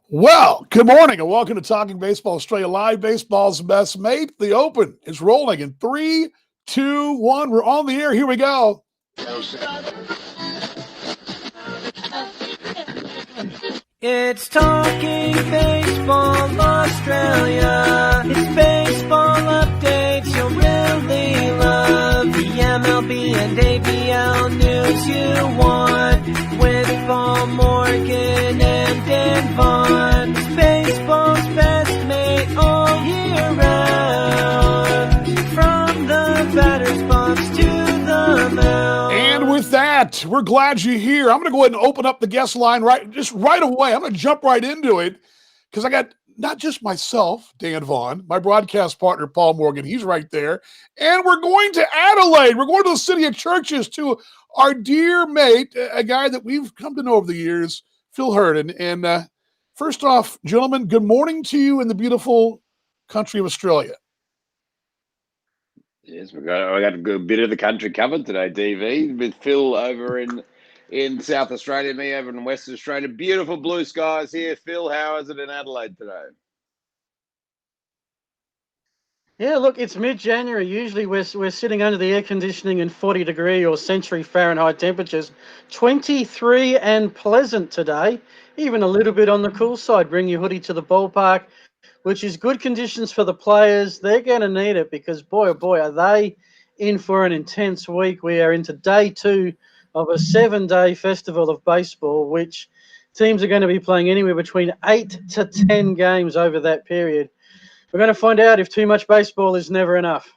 Well, good morning and welcome to Talking Baseball Australia Live. Baseball's best mate. The Open is rolling in 3, 2, 1. We're on the air. Here we go. It's Talking Baseball Australia. It's baseball updates you'll really love. The MLB and ABL news you want. With Paul Morgan and Dan Vaughn. It's baseball's best mate all year round. From the batter's box to the mound. And with that, we're glad you're here. I'm going to go ahead and open up the guest line right away. I'm going to jump right into it because I got not just myself, Dan Vaughn, my broadcast partner, Paul Morgan. He's right there. And we're going to Adelaide. We're going to the city of Churches to our dear mate, a guy that we've come to know over the years, Phil Herden. And first off, gentlemen, good morning to you in the beautiful country of Australia. Yes, I got a good bit of the country covered today, DV, with Phil over in South Australia, me over in Western Australia. Beautiful blue skies here. Phil, how is it in Adelaide today? Yeah, look, it's mid-January. Usually we're sitting under the air conditioning in 40-degree or century Fahrenheit temperatures. 23 and pleasant today, even a little bit on the cool side. Bring your hoodie to the ballpark, which is good conditions for the players. They're going to need it because, boy, oh boy, are they in for an intense week. We are into day 2 of a 7-day festival of baseball, which teams are going to be playing anywhere between 8 to 10 games over that period. We're going to find out if too much baseball is never enough.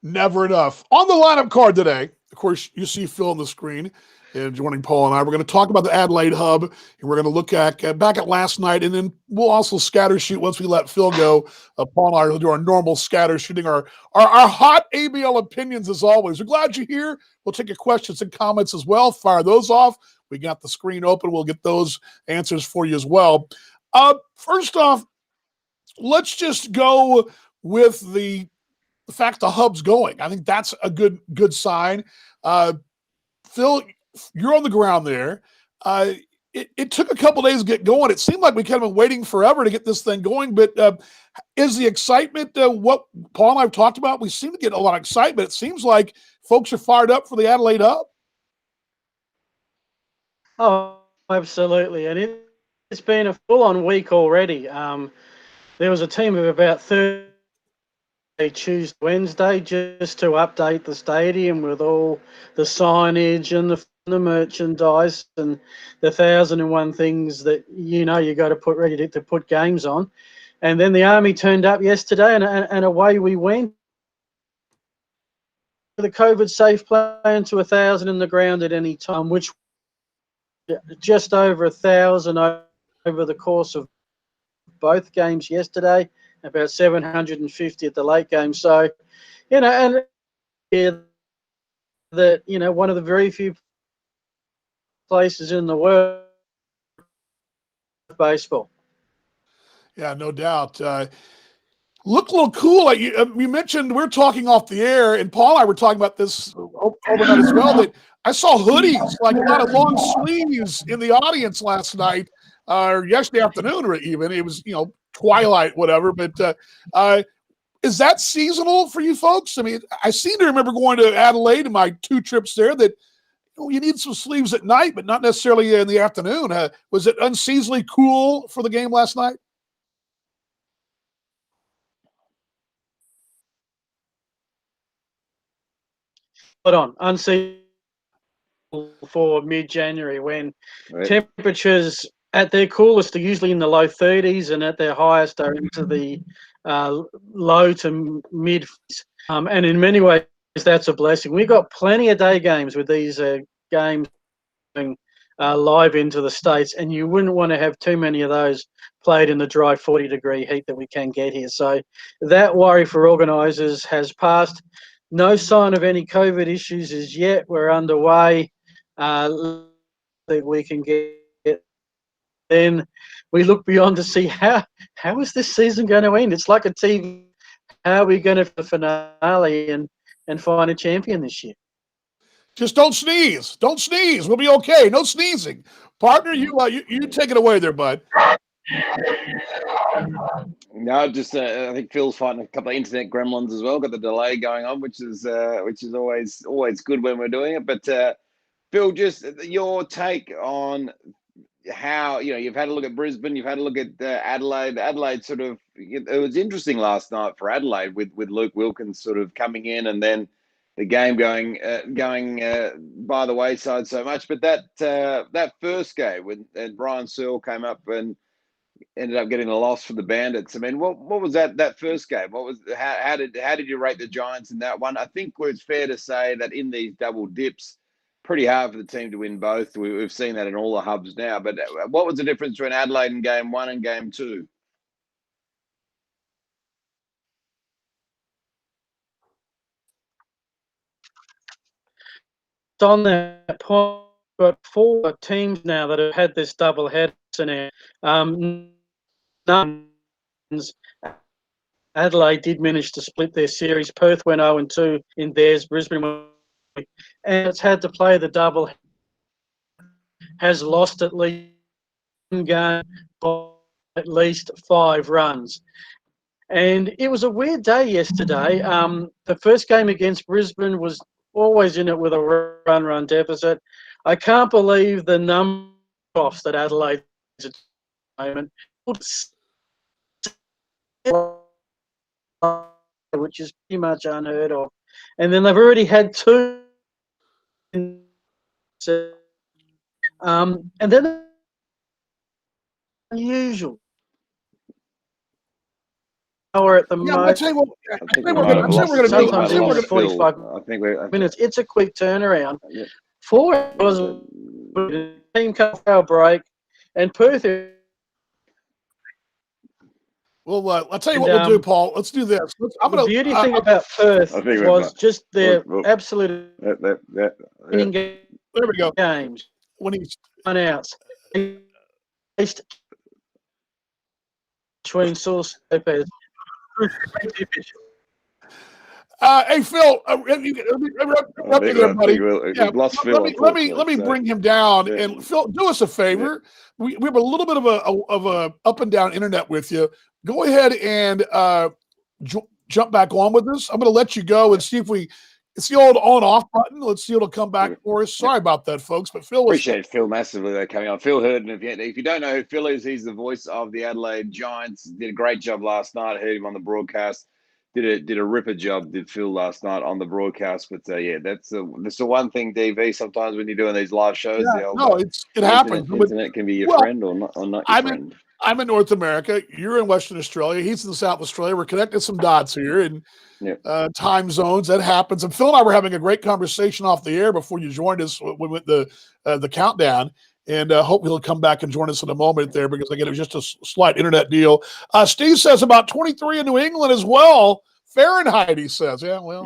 Never enough. On the lineup card today, of course, you see Phil on the screen. And joining Paul and I, we're going to talk about the Adelaide Hub, and we're going to look at back at last night, and then we'll also scatter shoot once we let Phil go. Paul and I will do our normal scatter shooting, our hot ABL opinions as always. We're glad you're here. We'll take your questions and comments as well. Fire those off. We got the screen open. We'll get those answers for you as well. First off, let's just go with the fact the Hub's going. I think that's a good sign. Phil, you're on the ground there. It took a couple days to get going. It seemed like we kind of been waiting forever to get this thing going, but is the excitement what Paul and I have talked about? We seem to get a lot of excitement. It seems like folks are fired up for the Adelaide Hub. Oh, absolutely. And it's been a full-on week already. There was a team of about 30 Tuesday, Wednesday, just to update the stadium with all the signage and the merchandise and the 1,001 things that you got to put ready to put games on. And then the Army turned up yesterday, and away we went. The COVID-safe plan to 1,000 in the ground at any time, which just over 1,000 over the course of both games yesterday, about 750 at the late game. So, and that, one of the very few places in the world baseball. Yeah, no doubt. looked a little cool. Like you mentioned, we're talking off the air, and Paul and I were talking about this overnight as well, that I saw hoodies, like a lot of long sleeves in the audience last night, or yesterday afternoon, or even. It was, twilight, whatever. But is that seasonal for you folks? I mean, I seem to remember going to Adelaide in my 2 trips there that you need some sleeves at night, but not necessarily in the afternoon. Was it unseasonably cool for the game last night? Hold on, unseasonable for mid-January when temperatures at their coolest are usually in the low 30s and at their highest are into the low to mid. And in many ways, that's a blessing. We got plenty of day games with these games live into the States, and you wouldn't want to have too many of those played in the dry 40-degree heat that we can get here. So that worry for organisers has passed. No sign of any COVID issues as yet. We're underway. That we can get. Then we look beyond to see how is this season going to end? It's like a TV. How are we going to the finale and find a champion this year? Just don't sneeze. Don't sneeze. We'll be okay. No sneezing. Partner, you take it away there, bud. No, just I think Phil's fighting a couple of internet gremlins as well. Got the delay going on, which is always good when we're doing it. But Phil, just your take on how you've had a look at Brisbane, you've had a look at Adelaide. Adelaide it was interesting last night for Adelaide with Luke Wilkins sort of coming in and then the game going by the wayside so much. But that first game when Brian Searle came up and ended up getting a loss for the Bandits. I mean, what was that first game? How did you rate the Giants in that one? I think it's fair to say that in these double dips, pretty hard for the team to win both. We've seen that in all the hubs now. But what was the difference between Adelaide in game 1 and game 2? On that point, we've got 4 teams now that have had this double header scenario. Adelaide did manage to split their series. Perth went 0-2 in theirs. Brisbane went, and it's had to play the double. Has lost at least one game by at least 5 runs. And it was a weird day yesterday. The first game against Brisbane was always in it with a run deficit. I can't believe the number of offs that Adelaide is at the moment, which is pretty much unheard of. And then they've already had 2. And then unusual. Hour at the Yeah, most. I'll tell you what. I think we're going to Sometimes do. even 45 minutes. It's a quick turnaround. Yeah. 4 hours team cut break, and Perth. Well, I'll tell you what we'll do, Paul. Let's do this. The beauty thing about Perth was just their absolute there we go. games. When he's Run outs. Between Sauce Lopez. Hey Phil, let me bring him down. Yeah. And Phil, do us a favor. We have a little bit of a up and down internet with you. Go ahead and jump back on with us. I'm going to let you go and see if it's the old on off button. Let's see if it'll come back for us. Sorry about that, folks. But Phil, appreciate Phil massively though coming on. Phil Hurden, if you don't know who Phil is, he's the voice of the Adelaide Giants. Did a great job last night. I heard him on the broadcast. Did a ripper job, did Phil last night on the broadcast. But that's the one thing, DV. Sometimes when you're doing these live shows, it happens. Internet can be your friend or not your friend. I'm in North America. You're in Western Australia. He's in South Australia. We're connecting some dots here and time zones. That happens. And Phil and I were having a great conversation off the air before you joined us when we went the countdown. And hope he'll come back and join us in a moment there because again, it was just a slight internet deal. Steve says about 23 in New England as well. Fahrenheit, he says. Yeah, well,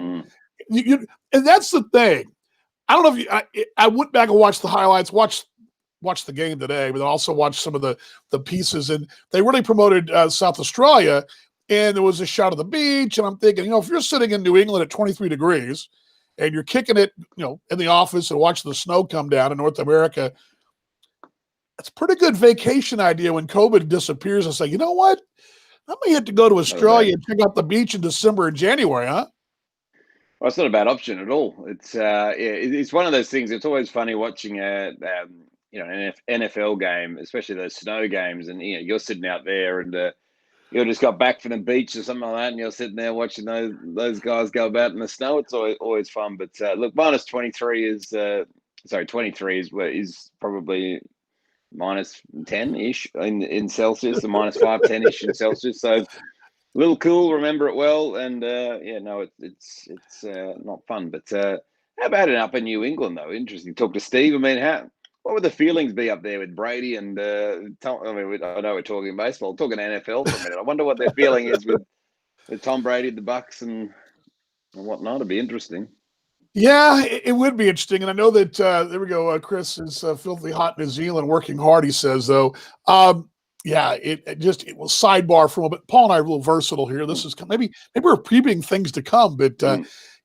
and that's the thing. I don't know if I went back and watched the highlights, watched the game today, but also watched some of the pieces, and they really promoted South Australia. and there was a shot of the beach, and I'm thinking, if you're sitting in New England at 23 degrees and you're kicking it, in the office and watching the snow come down in North America, it's a pretty good vacation idea when COVID disappears and say, you know what? I may have to go to Australia and check out the beach in December and January, huh? Well, it's not a bad option at all. It's one of those things. It's always funny watching an NFL game, especially those snow games, and you're sitting out there and you just got back from the beach or something like that, and you're sitting there watching those guys go about in the snow. It's always fun. But look, minus 23 is 23 is probably minus 10-ish in Celsius, and minus 5, 10-ish in Celsius. So a little cool, remember it well, and it's not fun. But how about it up in New England though? Interesting. Talk to Steve. I mean, what would the feelings be up there with Brady and Tom? I mean, I know we're talking baseball, talking NFL for a minute. I wonder what their feeling is with Tom Brady, the Bucks, and whatnot. It'd be interesting. Yeah, it would be interesting. And I know that, there we go, Chris is filthy hot in New Zealand, working hard, he says, though. It will sidebar from a bit. Paul and I are a little versatile here. This is maybe we're previewing things to come, but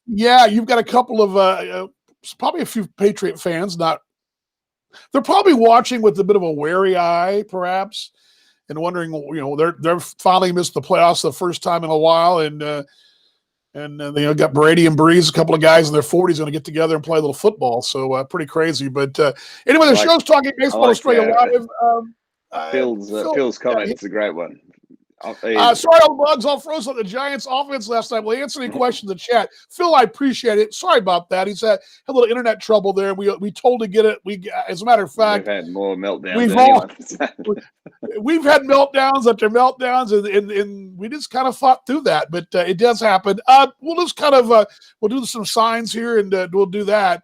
you've got a couple of probably a few Patriot fans. They're probably watching with a bit of a wary eye, perhaps, and wondering, they're finally missed the playoffs the first time in a while, and they got Brady and Breeze, a couple of guys in their 40s, going to get together and play a little football. So pretty crazy. But anyway, the show's Talking Baseball Australia Live. Phil's comment is a great one. Sorry, all the bugs all froze on the Giants' offense last night. We'll answer any questions in the chat. Phil, I appreciate it. Sorry about that. He's had a little internet trouble there. We told to get it. As a matter of fact, we've had more meltdowns. We've had meltdowns after meltdowns, and we just kind of fought through that. But it does happen. We'll just kind of we'll do some signs here, and we'll do that.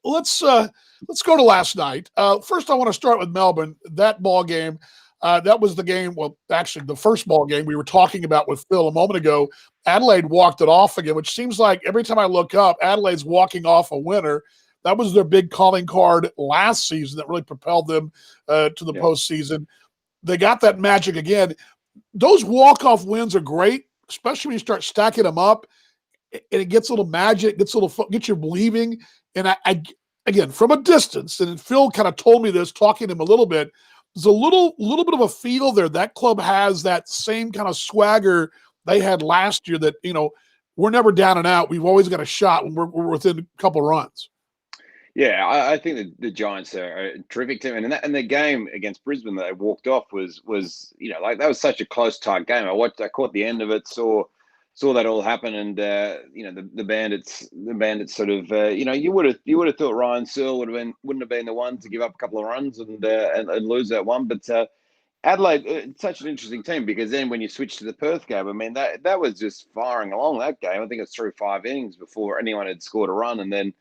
Let's go to last night. First, I want to start with Melbourne. That ball game. That was the game, well, actually the first ball game we were talking about with Phil a moment ago. Adelaide walked it off again, which seems like every time I look up, Adelaide's walking off a winner. That was their big calling card last season that really propelled them to the postseason. They got that magic again. Those walk-off wins are great, especially when you start stacking them up, and it gets a little magic, gets you believing. And I again, from a distance, and Phil kind of told me this, talking to him a little bit, there's a little bit of a feel there. That club has that same kind of swagger they had last year that, we're never down and out. We've always got a shot when we're within a couple runs. Yeah, I think that the Giants are a terrific team. And the game against Brisbane that they walked off was that was such a close, tight game. I caught the end of it, saw that all happen, and the Bandits sort of you would have thought Ryan Searle wouldn't have been the one to give up a couple of runs and lose that one, but Adelaide, it's such an interesting team, because then when you switch to the Perth game, I mean that was just firing along that game. I think it's through 5 innings before anyone had scored a run, and then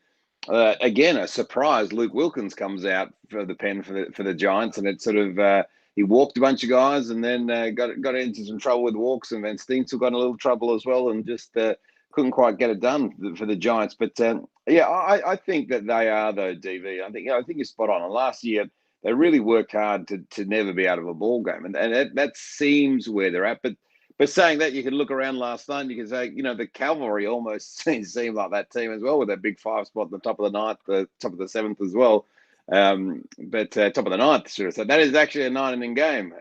again a surprise, Luke Wilkins comes out for the pen for the Giants, and it's sort of. He walked a bunch of guys, and then got into some trouble with walks, and Van Steensel got in a little trouble as well, and just couldn't quite get it done for the Giants. But I think that they are, though, DV. I think you're spot on. And last year they really worked hard to never be out of a ball game, and that seems where they're at. But saying that, you can look around last night and you can say, the Cavalry almost seemed like that team as well, with that big 5 spot at the top of the ninth, the top of the 7th as well. But top of the ninth, sure. So that is actually a 9-inning game.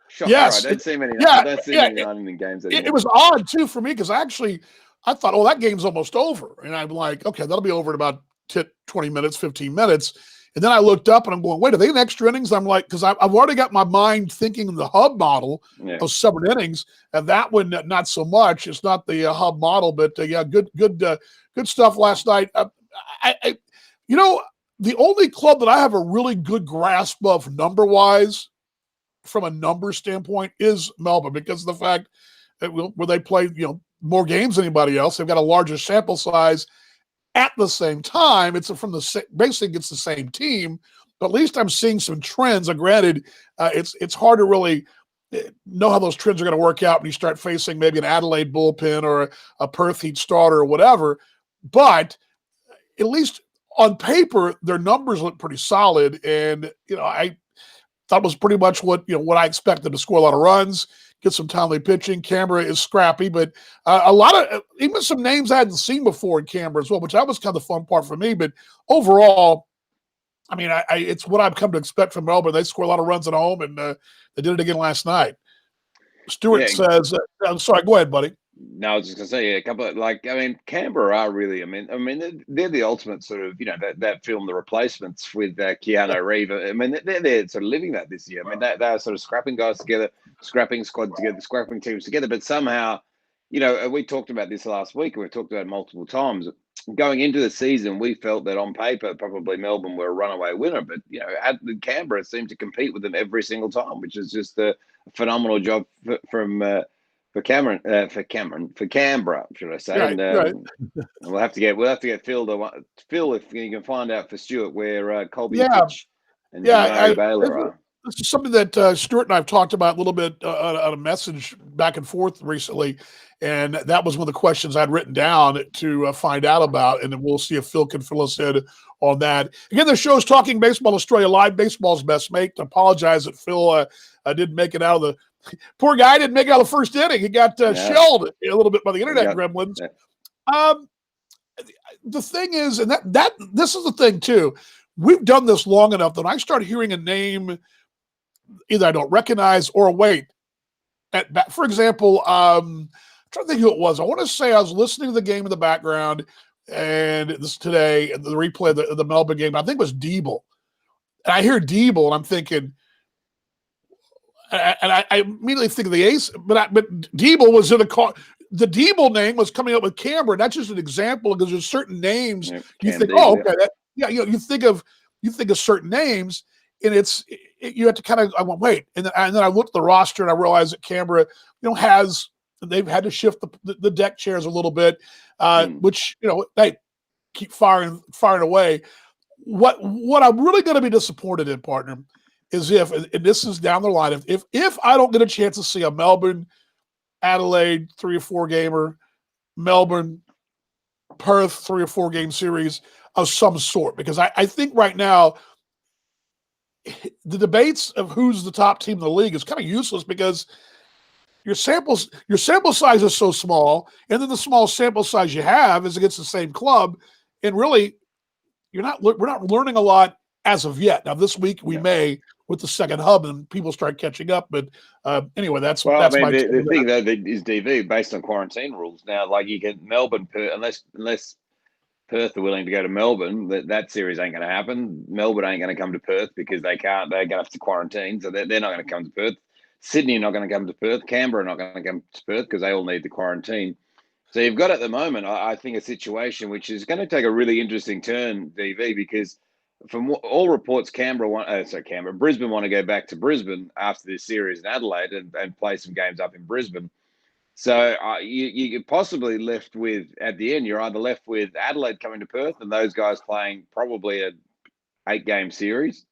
Shock. Yes, I don't see many 9-inning games anymore. It was odd too for me, because I thought, that game's almost over, and I'm like, okay, that'll be over in about 20 minutes, 15 minutes. And then I looked up and I'm going, wait, are they in extra innings? I'm like, because I've already got my mind thinking in the hub model of 7 innings, and that one not so much. It's not the hub model, but good stuff last night. The only club that I have a really good grasp of number-wise, from a number standpoint, is Melbourne, because of the fact that where they play, more games than anybody else. They've got a larger sample size. At the same time, basically it's the same team, but at least I'm seeing some trends. And granted, it's hard to really know how those trends are going to work out when you start facing maybe an Adelaide bullpen or a Perth Heat starter or whatever. But at least on paper, their numbers look pretty solid, and I thought it was pretty much what I expected: to score a lot of runs, get some timely pitching. Canberra is scrappy, but a lot of even some names I hadn't seen before in Canberra as well, which that was kind of the fun part for me. But overall, I mean, it's what I've come to expect from Melbourne. They score a lot of runs at home, and they did it again last night. Stewart says, "I'm sorry. Go ahead, buddy." No, I was just going to say a couple of Canberra are really. I mean, they're the ultimate sort of that film, The Replacements with Keanu Reeves. I mean, they're sort of living that this year. I mean, they are sort of scrapping guys together, scrapping squad together, scrapping teams together. But somehow, we talked about this last week, and we've talked about it multiple times. Going into the season, we felt that on paper, probably Melbourne were a runaway winner, but Canberra seemed to compete with them every single time, which is just a phenomenal job for Canberra, should I say? Right, and right. we'll have to get Phil if you can find out for Stuart where Colby Yeah, Fitch and Jamari Baylor are. This is something that Stuart and I have talked about a little bit on a message back and forth recently, and that was one of the questions I'd written down to find out about, and then we'll see if Phil can fill us in on that. Again, the show's Talking Baseball Australia Live, baseball's best mate. I apologize that Phil didn't make it out of the – poor guy didn't make it out of the first inning. He got shelled a little bit by the internet gremlins. Yeah. The thing is, and that this is the thing too, we've done this long enough that when I start hearing a name – either I don't recognize or wait. For example, I'm trying to think who it was. I want to say I was listening to the game in the background, and this today, the replay of the Melbourne game. I think it was Diebel. And I hear Diebel, and I'm thinking, and I immediately think of the Ace, but Diebel was in a car. The Diebel name was coming up with Canberra. That's just an example because there's certain names you think, okay, you think of certain names. And you have to kind of, I went, wait. And then I looked at the roster and I realized that Canberra, they've had to shift the deck chairs a little bit, which, they keep firing away. What I'm really going to be disappointed in, partner, is and this is down the line, if I don't get a chance to see a Melbourne, Adelaide 3 or 4 gamer, Melbourne, Perth 3 or 4 game series of some sort, because I think right now, the debates of who's the top team in the league is kind of useless because your sample size is so small, and then the small sample size you have is against the same club, and really, we're not learning a lot as of yet. Now this week we may with the second hub and people start catching up, but anyway, that's my the thing though is DV based on quarantine rules now. Like you can Melbourne unless Perth are willing to go to Melbourne, that series ain't going to happen. Melbourne ain't going to come to Perth because they can't. They're going to have to quarantine, so they're not going to come to Perth. Sydney are not going to come to Perth. Canberra are not going to come to Perth because they all need the quarantine. So you've got at the moment, I think, a situation which is going to take a really interesting turn, DV, because from all reports, Brisbane want to go back to Brisbane after this series in Adelaide and play some games up in Brisbane. So you could possibly left with, at the end, you're either left with Adelaide coming to Perth and those guys playing probably an 8-game series.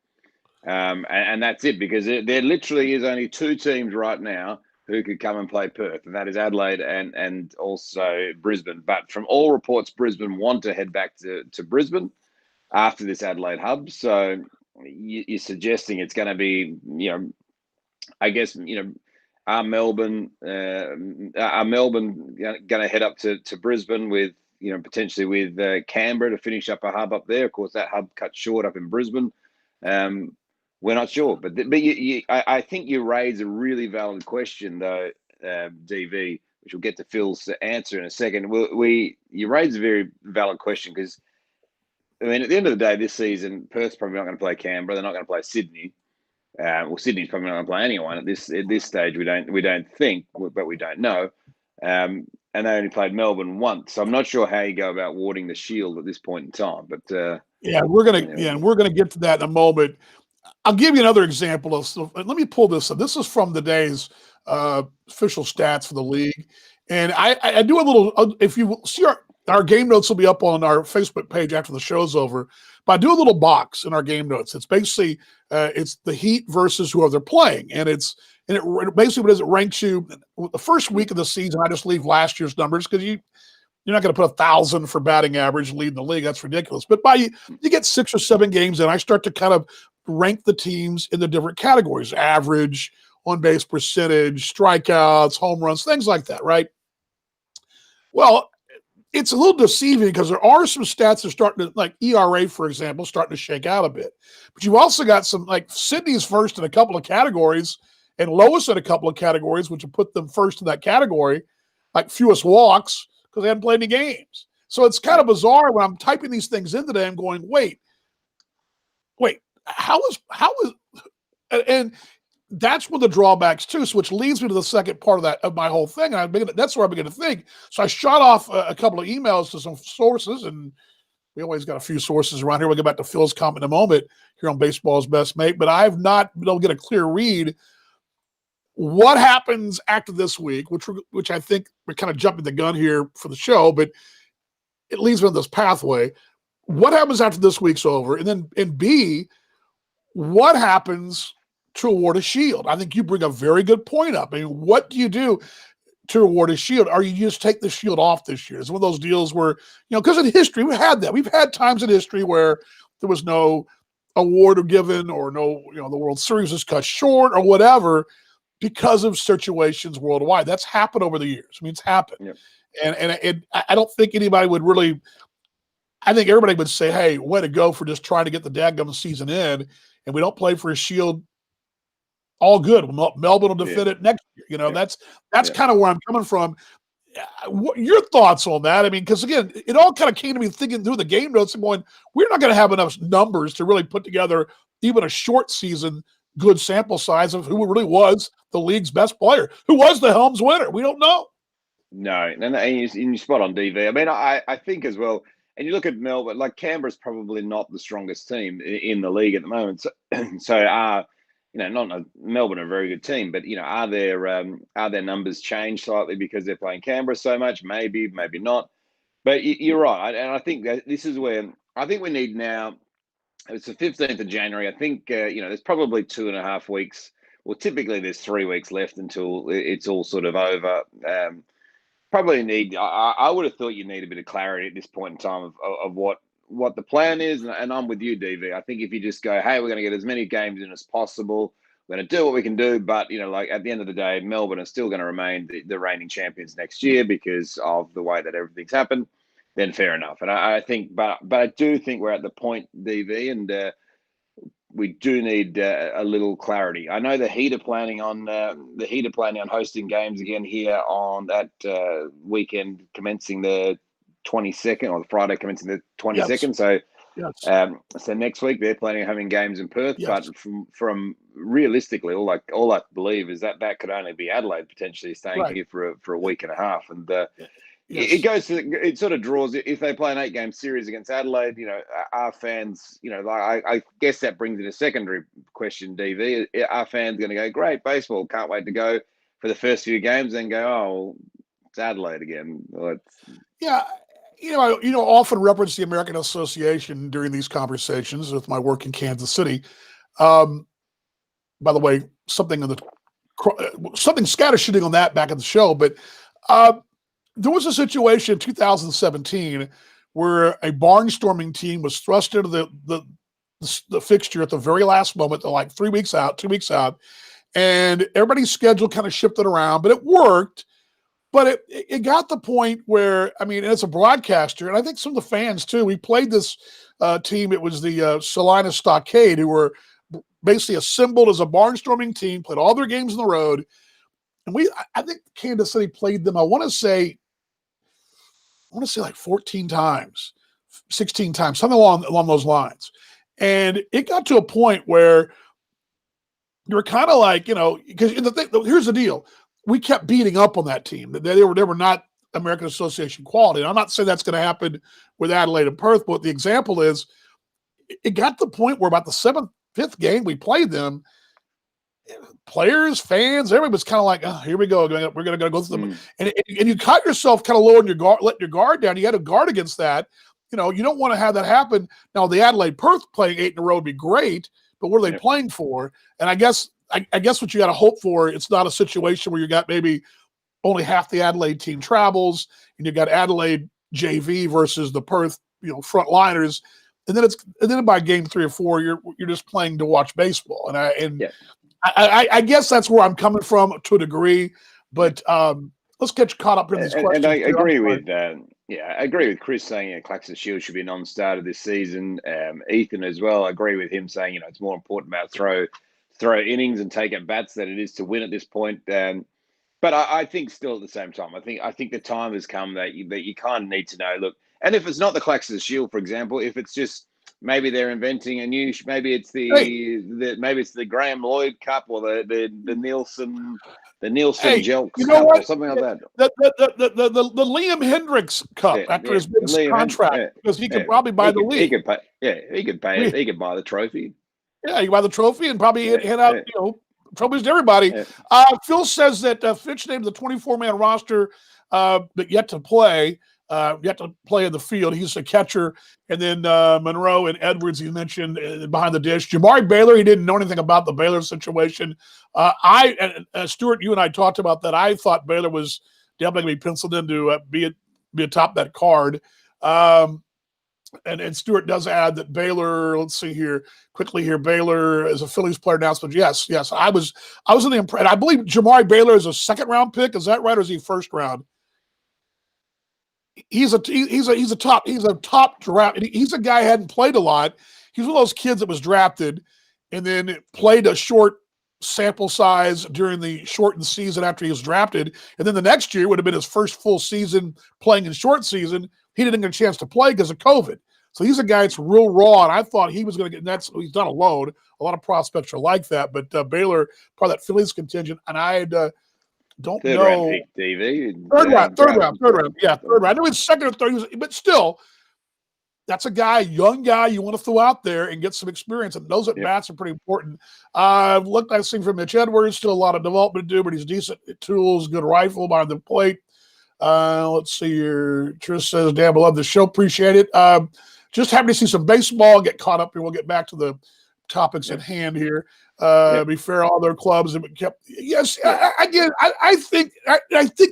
And that's it, because there literally is only 2 teams right now who could come and play Perth, and that is Adelaide and also Brisbane. But from all reports, Brisbane want to head back to Brisbane after this Adelaide hub. So you're suggesting it's going to be, I guess, are Melbourne going to head up to Brisbane with, potentially with Canberra to finish up a hub up there? Of course, that hub cut short up in Brisbane. We're not sure, but I think you raise a really valid question, though, DV, which we'll get to Phil's answer in a second. You raise a very valid question because, I mean, at the end of the day, this season, Perth's probably not going to play Canberra. They're not going to play Sydney. Sydney's probably not going to play anyone at this stage. We don't think, but we don't know. And they only played Melbourne once, so I'm not sure how you go about warding the shield at this point in time. But we're gonna get to that in a moment. I'll give you another example of. Let me pull this up. This is from the day's official stats for the league, and I do a little. If you see our game notes will be up on our Facebook page after the show's over. But I do a little box in our game notes. It's basically it's the Heat versus whoever they're playing, and it basically what is it ranks you the first week of the season. I just leave last year's numbers because you're not going to put 1,000 for batting average leading the league. That's ridiculous. But you get 6 or 7 games, and I start to kind of rank the teams in the different categories: average, on-base percentage, strikeouts, home runs, things like that, right? Well, it's a little deceiving because there are some stats that are starting to, like ERA, for example, starting to shake out a bit. But you've also got some, like Sydney's first in a couple of categories and lowest in a couple of categories, which would put them first in that category, like fewest walks because they hadn't played any games. So it's kind of bizarre when I'm typing these things in today. I'm going, wait, how is, and that's one of the drawbacks too. So which leads me to the second part of my whole thing. And that's where I began to think. So I shot off a couple of emails to some sources, and we always got a few sources around here. We'll get back to Phil's comment in a moment here on Baseball's Best Mate, but I have not been able to get a clear read. What happens after this week, which I think we're kind of jumping the gun here for the show, but it leads me on this pathway. What happens after this week's over? And B, what happens to award a shield? I think you bring a very good point up. I mean, what do you do to award a shield? Or you just take the shield off this year? It's one of those deals where, because in history, we've had that. We've had times in history where there was no award given or no, the World Series was cut short or whatever because of situations worldwide. That's happened over the years. I mean, it's happened. Yep. And I don't think anybody would really, I think everybody would say, hey, way to go for just trying to get the dadgum season in, and we don't play for a shield. All good. Melbourne will defend it next year. That's kind of where I'm coming from. What your thoughts on that? I mean, because again, it all kind of came to me thinking through the game notes and going, we're not going to have enough numbers to really put together even a short season good sample size of who really was the league's best player, who was the Helms winner. We don't know. No, and you're spot on, DV. I mean, I think as well, and you look at Melbourne, like Canberra's probably not the strongest team in the league at the moment. So Melbourne are a very good team, but are their numbers changed slightly because they're playing Canberra so much? Maybe, maybe not. But you're right, and I think that this is where I think we need now. It's the 15th of January. I think there's probably 2.5 weeks. Well, typically there's 3 weeks left until it's all sort of over. Probably need. I would have thought you need a bit of clarity at this point in time of what the plan is, and I'm with you, DV. I think if you just go, hey, we're going to get as many games in as possible, we're going to do what we can do, but like at the end of the day, Melbourne are still going to remain the reigning champions next year because of the way that everything's happened. Then fair enough, and I think, but I do think we're at the point, DV, and we do need a little clarity. I know the Heat are planning on hosting games again here on that weekend commencing the 22nd, or the Friday commencing the 22nd. Yes. So next week they're planning on having games in Perth. Yes. But from realistically, all I believe is that could only be Adelaide potentially staying here for a week and a half, and it sort of draws, if they play an 8-game series against Adelaide, our fans, I guess that brings in a secondary question, DV. Our fans going to go, great baseball, can't wait to go for the first few games, then go, oh, it's Adelaide again. Yeah. I often reference the American Association during these conversations with my work in Kansas City. By the way, something scattershooting on that back in the show, but there was a situation in 2017 where a barnstorming team was thrust into the fixture at the very last moment, like 2 weeks out, and everybody's schedule kind of shifted around, but it worked. But it got the point where, I mean, as a broadcaster, and I think some of the fans too, we played this team. It was the Salina Stockade, who were basically assembled as a barnstorming team, played all their games on the road. And I think Kansas City played them, I want to say like 14 times, 16 times, something along those lines. And it got to a point where you were kind of like, because here's the deal. We kept beating up on that team. They were not American Association quality. And I'm not saying that's going to happen with Adelaide and Perth, but the example is it got to the point where about the fifth game we played them, players, fans, everybody was kind of like, oh, here we go. We're going to go through them. And you caught yourself kind of lowering your guard, letting your guard down. You had to guard against that. You don't want to have that happen. Now, the Adelaide Perth playing 8 in a row would be great, but what are they playing for? And I guess what you got to hope for, it's not a situation where you got maybe only half the Adelaide team travels and you got Adelaide JV versus the Perth, frontliners. And then by game 3 or 4, you're just playing to watch baseball. I guess that's where I'm coming from to a degree, but let's get caught up in these questions. And I too. agree with I agree with Chris saying Claxton Shield should be a non-starter this season. Ethan as well. I agree with him saying it's more important about throw innings and take at bats than it is to win at this point. But I think still at the same time, I think the time has come that you kind of need to know. Look, and if it's not the Claxton Shield, for example, if it's just maybe they're inventing a new, maybe it's the Graham Lloyd Cup or the Nielsen. The Nielsen Jelks Cup or something like that. The Liam Hendricks Cup after his big contract, because he could probably buy the league. He could pay it. He could buy the trophy. Yeah, you buy the trophy and probably hand out, trophies to everybody. Phil says that Fitch named the 24-man roster, but yet to play in the field. He's a catcher. And then Monroe and Edwards, he mentioned behind the dish. Jamari Baylor, he didn't know anything about the Baylor situation. Stuart, you and I talked about that. I thought Baylor was definitely going to be penciled in to be atop that card. And Stuart does add that Baylor, let's see here, quickly here, Baylor is a Phillies player announcement. Yes. I was in the impression. I believe Jamari Baylor is a second-round pick. Is that right, or is he first round? He's a top draft. He's a guy who hadn't played a lot. He's one of those kids that was drafted and then played a short sample size during the shortened season after he was drafted. And then the next year would have been his first full season playing in short season. He didn't get a chance to play because of COVID. So he's a guy that's real raw, and I thought he was going to get – he's not alone. A lot of prospects are like that. But Baylor, part of that Phillies contingent, and I don't third know. Round pick, DV. Third round. Yeah, third round. I know it's second or third, but still, that's a guy, young guy you want to throw out there and get some experience. And those at bats are pretty important. Looked I've seen from Mitch Edwards, still a lot of development to do, but he's decent at tools, good rifle behind the plate. Let's see here. Trish says, damn, I love the show. Appreciate it. Just happy to see some baseball, get caught up here. We'll get back to the topics at hand here. Be fair, all their clubs have kept. Yes, I think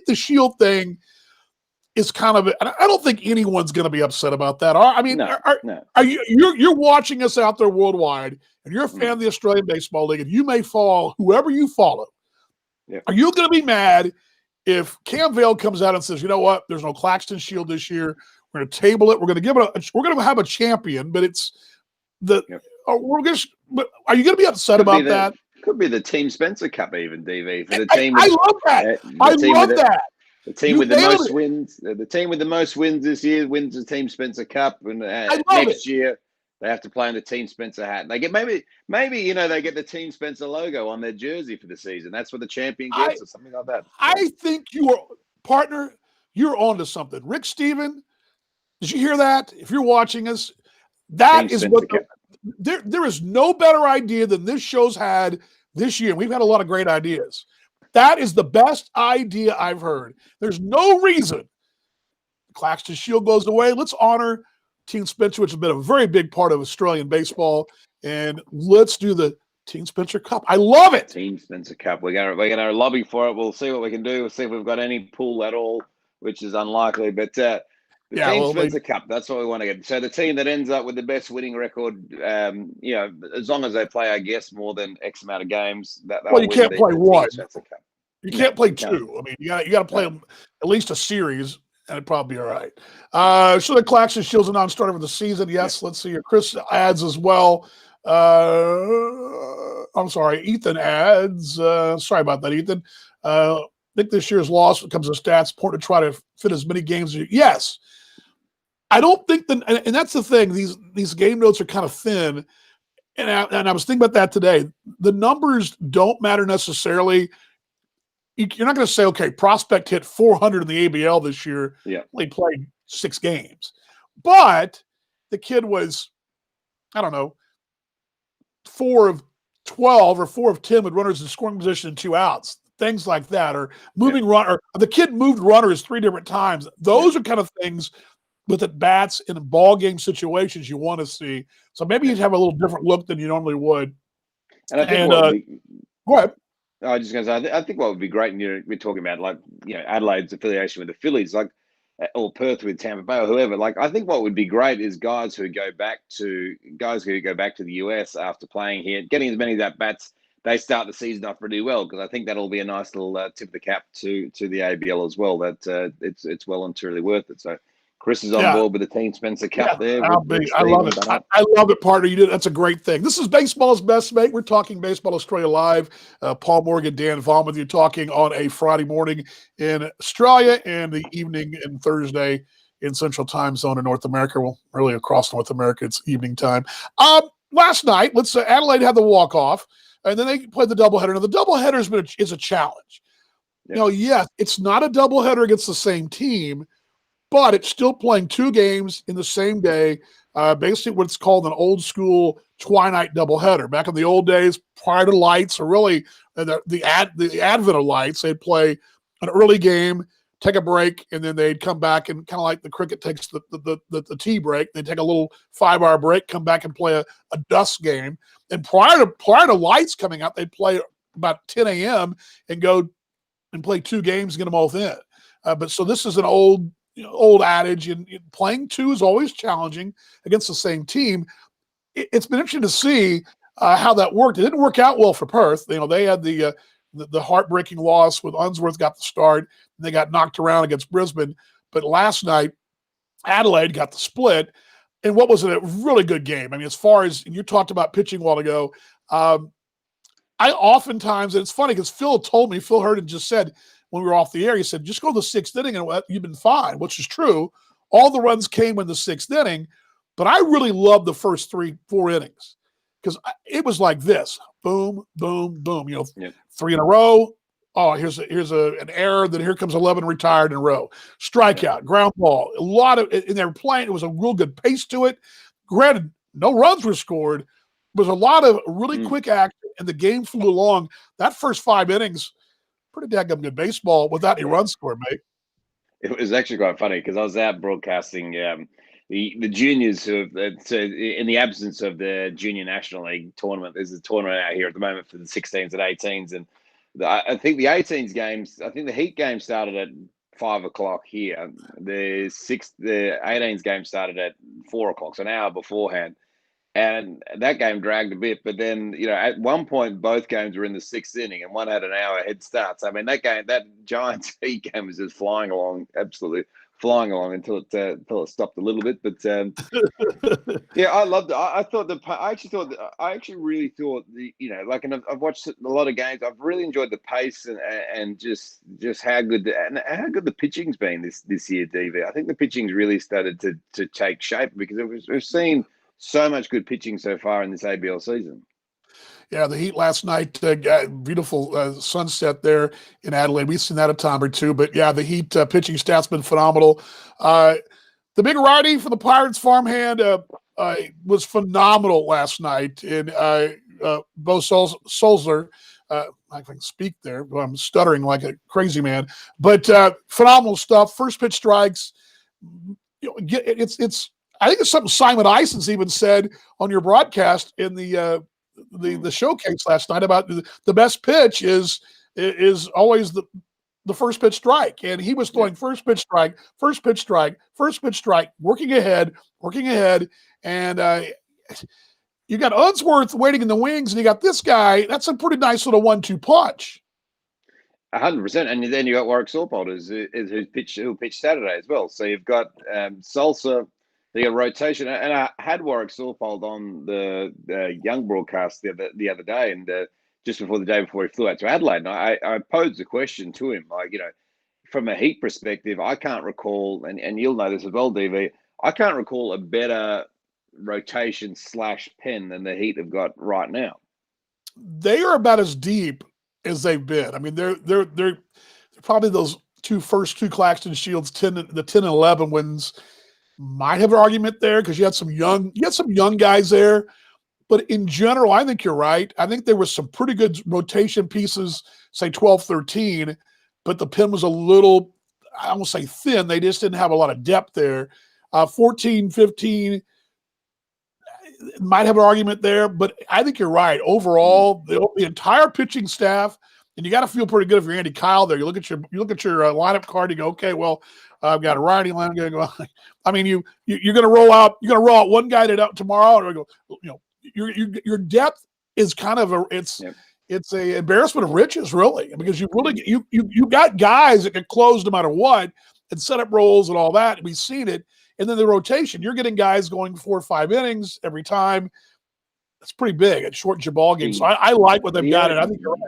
the Shield thing is kind of. I don't think anyone's going to be upset about that. I mean, are you're watching us out there worldwide, and you're a fan of the Australian Baseball League, and you may follow whoever you follow. Yeah. Are you going to be mad if Cam Vale comes out and says, you know what, there's no Claxton Shield this year? We're going to table it. We're going to give it. We're going to have a champion, but it's the. But are you going to be upset about that? Could be the Team Spencer Cup, even DV for the team. I love that. I love that. The team with the most wins. The team with the most wins this year wins the Team Spencer Cup, and next year they have to play in the Team Spencer hat. They get maybe they get the Team Spencer logo on their jersey for the season. That's what the champion gets, or something like that. I think you're onto something. Rick Steven, did you hear that? If you're watching us, that is what there is no better idea than this show's had this year. We've had a lot of great ideas. That is the best idea I've heard. There's no reason Claxton Shield goes away. Let's honor Team Spencer, which has been a very big part of Australian baseball, and let's do the Team Spencer Cup. I love it. Team Spencer Cup. We're gonna lobby for it. We'll see what we can do. We'll see if we've got any pull at all, which is unlikely. But Team Spencer Cup, that's what we want to get. So the team that ends up with the best winning record, as long as they play, I guess, more than X amount of games. You can't play one. You can't play two. I mean, you got to play at least a series, and it'd probably be all right. So the Claxton Shield's a non-starter for the season. Yes, let's see here. Chris adds as well. I'm sorry, Ethan adds. Sorry about that, Ethan. I think this year's loss, when it comes to stats, important to try to fit as many games as you. Yes. I don't think and that's the thing. These game notes are kind of thin, and I was thinking about that today. The numbers don't matter necessarily. You're not going to say, okay, prospect hit 400 in the ABL this year. Yeah, only played 6 games, but the kid was, I don't know, 4 of 12 or 4 of 10 with runners in scoring position and 2 outs. Things like that, or moving runner. The kid moved runners 3 different times. Those are kind of things with at bats in ball game situations you want to see. So maybe you'd have a little different look than you normally would. And I think go ahead. I was just going to say, I think what would be great, and we're talking about Adelaide's affiliation with the Phillies, or Perth with Tampa Bay or whoever. I think what would be great is guys who go back to the US after playing here, getting as many of that bats, they start the season off pretty well, because I think that'll be a nice little tip of the cap to the ABL as well. That it's well and truly worth it. So Chris is on board with the Team Spencer Cup there. I love it. I love it, partner. You did. That's a great thing. This is Baseball's Best Mate. We're talking Baseball Australia Live. Paul Morgan, Dan Vaughn with you, talking on a Friday morning in Australia and the evening and Thursday in Central Time Zone in North America. Well, really across North America, it's evening time. Last night, let's say Adelaide had the walk-off, and then they played the doubleheader. Now, the doubleheader is a challenge. Yep. Now, yes, it's not a doubleheader against the same team, but it's still playing two games in the same day, basically what's called an old school twilight doubleheader. Back in the old days, prior to lights, or really the advent of lights, they'd play an early game, take a break, and then they'd come back, and kind of like the cricket takes the tea break, they'd take a little 5-hour break, come back and play a dusk game. And prior to lights coming out, they'd play about 10 a.m. and go and play two games and get them both in. But so this is an old adage, and playing two is always challenging against the same team. It's been interesting to see how that worked. It didn't work out well for Perth. They had the heartbreaking loss with Unsworth got the start, and they got knocked around against Brisbane. But last night, Adelaide got the split, and what was a really good game. I mean, as far as, and you talked about pitching a while ago, I oftentimes, and it's funny because Phil Herndon just said when we were off the air, he said, just go to the sixth inning and you've been fine, which is true. All the runs came in the sixth inning, but I really loved the first 3-4 innings because it was like this: boom, boom, boom. Yep. 3 in a row. Oh, here's an error. Then here comes 11 retired in a row. Strikeout, ground ball. A lot of, and they were playing. It was a real good pace to it. Granted, no runs were scored. There was a lot of really quick action, and the game flew along. That first 5 innings, pretty daggum good baseball without any runs scored, mate. It was actually quite funny because I was out broadcasting the juniors so in the absence of the Junior National League tournament. There's a tournament out here at the moment for the 16s and 18s, and I think the 18s games, I think the Heat game started at 5 o'clock here. The 18s game started at 4 o'clock, so an hour beforehand. And that game dragged a bit, but then, at one point, both games were in the sixth inning, and one had an hour head start. So, I mean, that Giants Heat game was just flying along, absolutely flying along until it stopped a little bit. But yeah, I loved it. I actually really thought and I've watched a lot of games. I've really enjoyed the pace and just how good the pitching's been this year, DV. I think the pitching's really started to take shape because we've seen so much good pitching so far in this ABL season. Yeah, the Heat last night, beautiful sunset there in Adelaide. We've seen that a time or two, but yeah, the Heat pitching stat's been phenomenal. The big righty for the Pirates farmhand was phenomenal last night. And Bo Sulzer, I can speak there, but I'm stuttering like a crazy man. But phenomenal stuff. First pitch strikes. It's. I think it's something Simon Isons even said on your broadcast in the showcase last night about the best pitch is always the first pitch strike, and he was throwing first pitch strike, working ahead, and you got Unsworth waiting in the wings, and you got this guy. That's a pretty nice little 1-2 punch. 100%, and then you got Warwick Sorpold who pitched Saturday as well. So you've got Salsa. The rotation, and I had Warwick Sorpold on the Young broadcast the other day, and just before he flew out to Adelaide, and I posed a question to him, from a Heat perspective, I can't recall, and you'll know this as well, DV, I can't recall a better rotation / pen than the Heat have got right now. They are about as deep as they've been. I mean, they're probably those first two Claxton Shields, the 10 and 11 wins. Might have an argument there because you had some young guys there, but in general, I think you're right. I think there was some pretty good rotation pieces, say 12, 13, but the pen was a little, I won't say thin. They just didn't have a lot of depth there. 14, 15 might have an argument there, but I think you're right. Overall, the entire pitching staff, and you got to feel pretty good if you're Andy Kyle there. You look at your lineup card, you go, okay, well, I've got a righty line going to go. I mean, you're going to roll out. You're going to roll out one guy tomorrow, or go. Your depth is kind of it's a embarrassment of riches, really, because you got guys that can close no matter what and set up roles and all that. We've seen it, and then the rotation. You're getting guys going 4 or 5 innings every time. That's pretty big. It shortens your ball game. So I like what they've got. And I think you're right.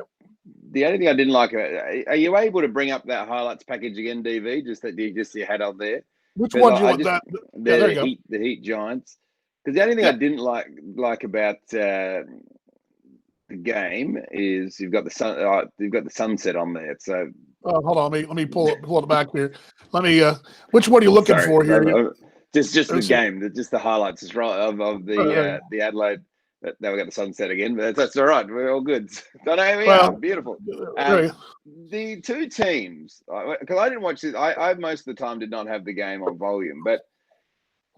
The only thing I didn't like, are you able to bring up that highlights package again, DV? Just you had on there. Which one do you want? There you go. The Heat Giants. Because the only thing I didn't like about the game is you've got the sunset on there. So hold on, let me pull it back here. Let me. Which one are you looking for here? Just the game, just the highlights is right of the Adelaide. Now we got the sunset again, but that's all right. We're all good. Beautiful. The two teams, because I didn't watch this. I most of the time did not have the game on volume. But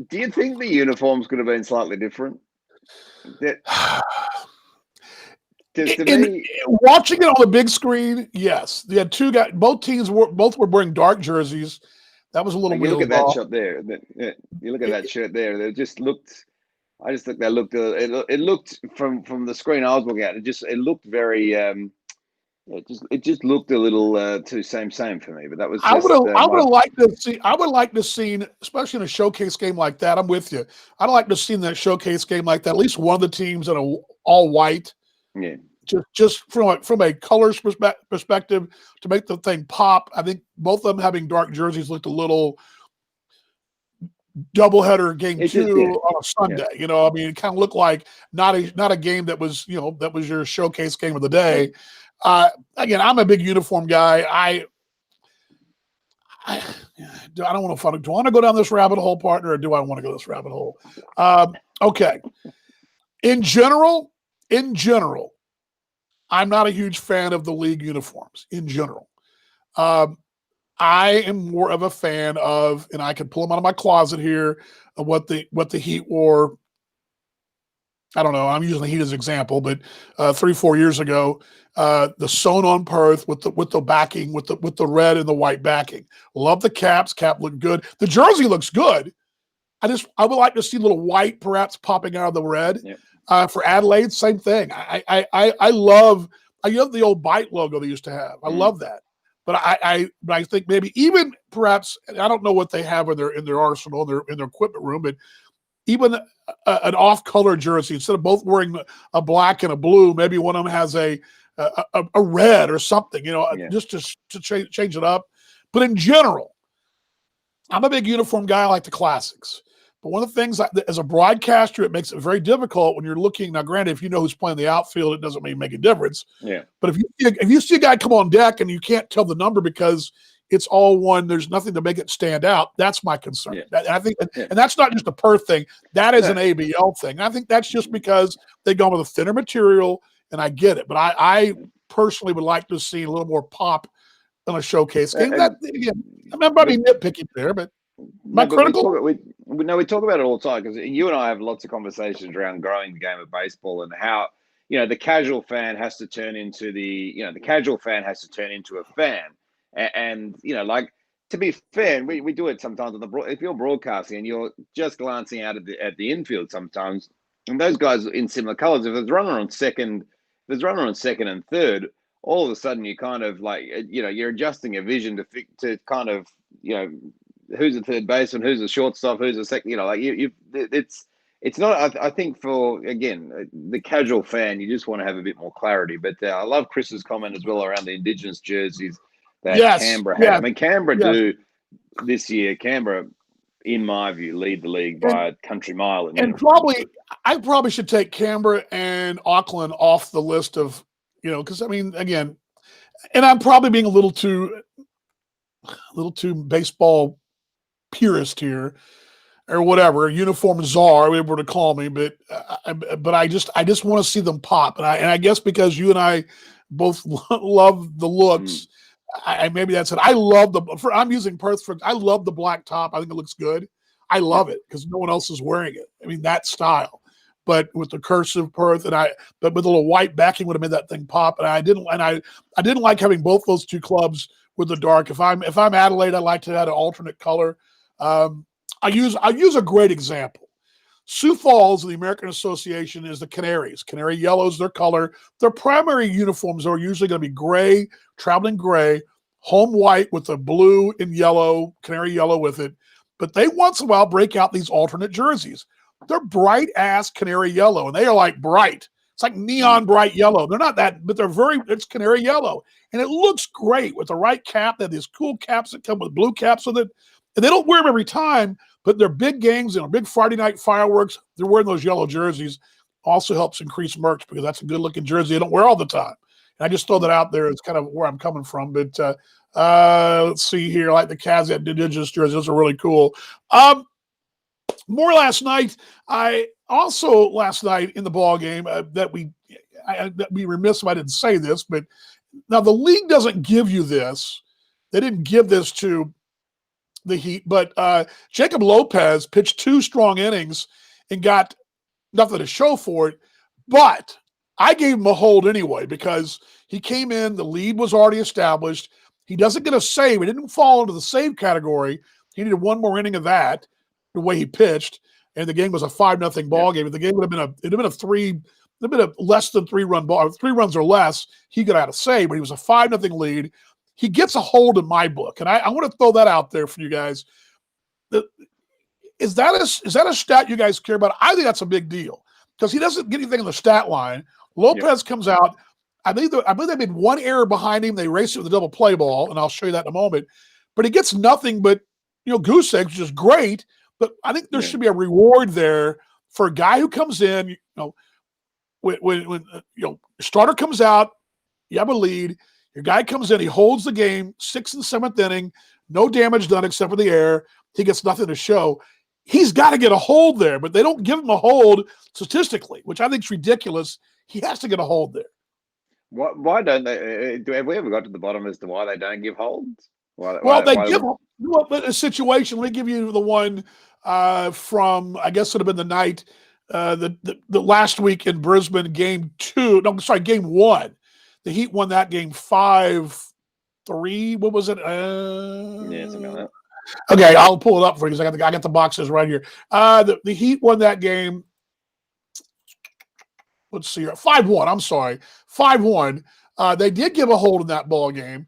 do you think the uniforms could have been slightly different? Watching it on the big screen, yes. They had two guys. Both were wearing dark jerseys. That was a little. You look at that shot there. You look at that shirt there. They just looked. I just think they looked. It looked from the screen I was looking at. It looked very. It just looked a little too same for me. But that was. I would like to see, especially in a showcase game like that. I'm with you. I'd like to see in that showcase game like that. At least one of the teams in a all white. Yeah. Just from a colors perspective to make the thing pop. I think both of them having dark jerseys looked a little. Doubleheader game 2 on a Sunday, I mean, it kind of looked like not a game that was, that was your showcase game of the day. Again, I'm a big uniform guy. I don't want to do I want to go down this rabbit hole, partner, or do I want to go this rabbit hole? Okay. In general, I'm not a huge fan of the league uniforms in general. I am more of a fan of, and I can pull them out of my closet here, of what the Heat wore. I don't know. I'm using the Heat as an example, but 3-4 years ago, the sewn on Perth with the backing, with the red and the white backing. Love the caps. Cap looked good. The jersey looks good. I would like to see a little white perhaps popping out of the red. Yeah. For Adelaide, same thing. I love the old bite logo they used to have. I love that. But I think maybe even perhaps, I don't know what they have in their arsenal, in their equipment room, but even an off-color jersey, instead of both wearing a black and a blue, maybe one of them has a red or something, just to change it up. But in general, I'm a big uniform guy. I like the classics. But one of the things, as a broadcaster, it makes it very difficult when you're looking. Now, granted, if you know who's playing the outfield, it doesn't make a difference. Yeah. But if you see a guy come on deck and you can't tell the number because it's all one, there's nothing to make it stand out. That's my concern. Yeah. I think, and that's not just a Perth thing. That is an ABL thing. And I think that's just because they've gone with a thinner material, and I get it. But I personally would like to see a little more pop on a showcase game. I'm probably nitpicking there, but. Critical? We talk about it all the time because you and I have lots of conversations around growing the game of baseball and how the casual fan has to turn into a fan, and like, to be fair, we do it sometimes if you're broadcasting and you're just glancing out at the infield sometimes, and those guys in similar colors, if there's runner on second and third, all of a sudden you kind of like you're adjusting your vision to kind of who's the third baseman, who's the shortstop, who's the second, it's not, I think for, again, the casual fan, you just want to have a bit more clarity. But I love Chris's comment as well around the Indigenous jerseys that Canberra had. I mean, Canberra this year, in my view, lead the league by a country mile. And I probably should take Canberra and Auckland off the list of, because I mean, again, and I'm probably being a little too baseball purist here, or whatever, uniform czar, whatever to call me, but I just want to see them pop, and I guess because you and I both love the looks, maybe that's it. I'm using Perth I love the black top. I think it looks good. I love it because no one else is wearing it. I mean, that style, but with the cursive Perth but with a little white backing would have made that thing pop. And I didn't like having both those two clubs with the dark. If I'm Adelaide, I like to add an alternate color. I use a great example. Sioux Falls, the American Association, is the Canaries. Canary yellow is their color. Their primary uniforms are usually going to be gray, traveling gray, home white with a blue and yellow, canary yellow with it. But they once in a while break out these alternate jerseys. They're bright ass canary yellow, and they are like bright. It's like neon bright yellow. They're not that, but it's canary yellow. And it looks great with the right cap. They have these cool caps that come with blue caps with it. And they don't wear them every time, but they're big games, big Friday night fireworks. They're wearing those yellow jerseys. Also helps increase merch because that's a good looking jersey they don't wear all the time. And I just throw that out there. It's kind of where I'm coming from. But let's see here. I like the Cavs that Indigenous jerseys. Those are really cool. More last night. I also last night in the ball game that we remiss if I didn't say this, but now the league doesn't give you this. They didn't give this to the Heat, but Jacob Lopez pitched 2 strong innings and got nothing to show for it. But I gave him a hold anyway because he came in, the lead was already established. He doesn't get a save. He didn't fall into the save category. He needed one more inning of that, the way he pitched, and the game was a 5-0 ball game. If the game would have been a less than 3-run ball, 3 runs or less, he got out of save, but he was a 5-0 lead. He gets a hold in my book, and I want to throw that out there for you guys. Is that a stat you guys care about? I think that's a big deal because he doesn't get anything in the stat line. Lopez comes out. I believe they made one error behind him. They raced it with a double play ball, and I'll show you that in a moment. But he gets nothing but goose eggs, which is great. But I think there should be a reward there for a guy who comes in. When starter comes out, you have a lead. Your guy comes in, he holds the game, 6th and 7th inning, no damage done except for the error. He gets nothing to show. He's got to get a hold there, but they don't give him a hold statistically, which I think is ridiculous. He has to get a hold there. Why don't they? Have we ever got to the bottom as to why they don't give holds? They give a situation. Let me give you the one from, I guess it would have been the night, the last week in Brisbane, game 1. The Heat won that game 5-3. What was it? Something like that. Okay, I'll pull it up for you because I got the boxes right here. The Heat won that game. Let's see here. 5-1. I'm sorry. 5-1. They did give a hold in that ball game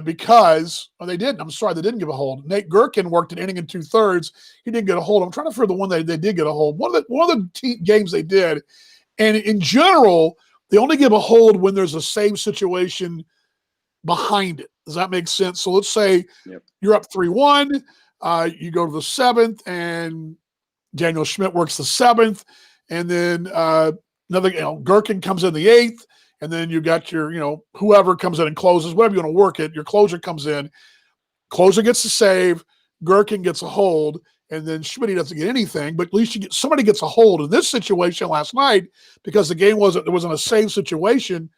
because they didn't. I'm sorry, they didn't give a hold. Nate Gherkin worked an inning and 2/3. He didn't get a hold. I'm trying to figure the one they did get a hold. One of the games they did, and in general, they only give a hold when there's a save situation behind it. Does that make sense? So let's say you're up 3-1. You go to the 7th, and Daniel Schmidt works the 7th, and then Gherkin comes in the 8th, and then you got your whoever comes in and closes, whatever you want to work it. Your closer comes in, closer gets the save, Gherkin gets a hold, and then Schmidt doesn't get anything, but at least somebody gets a hold. In this situation last night, because the game wasn't a save situation,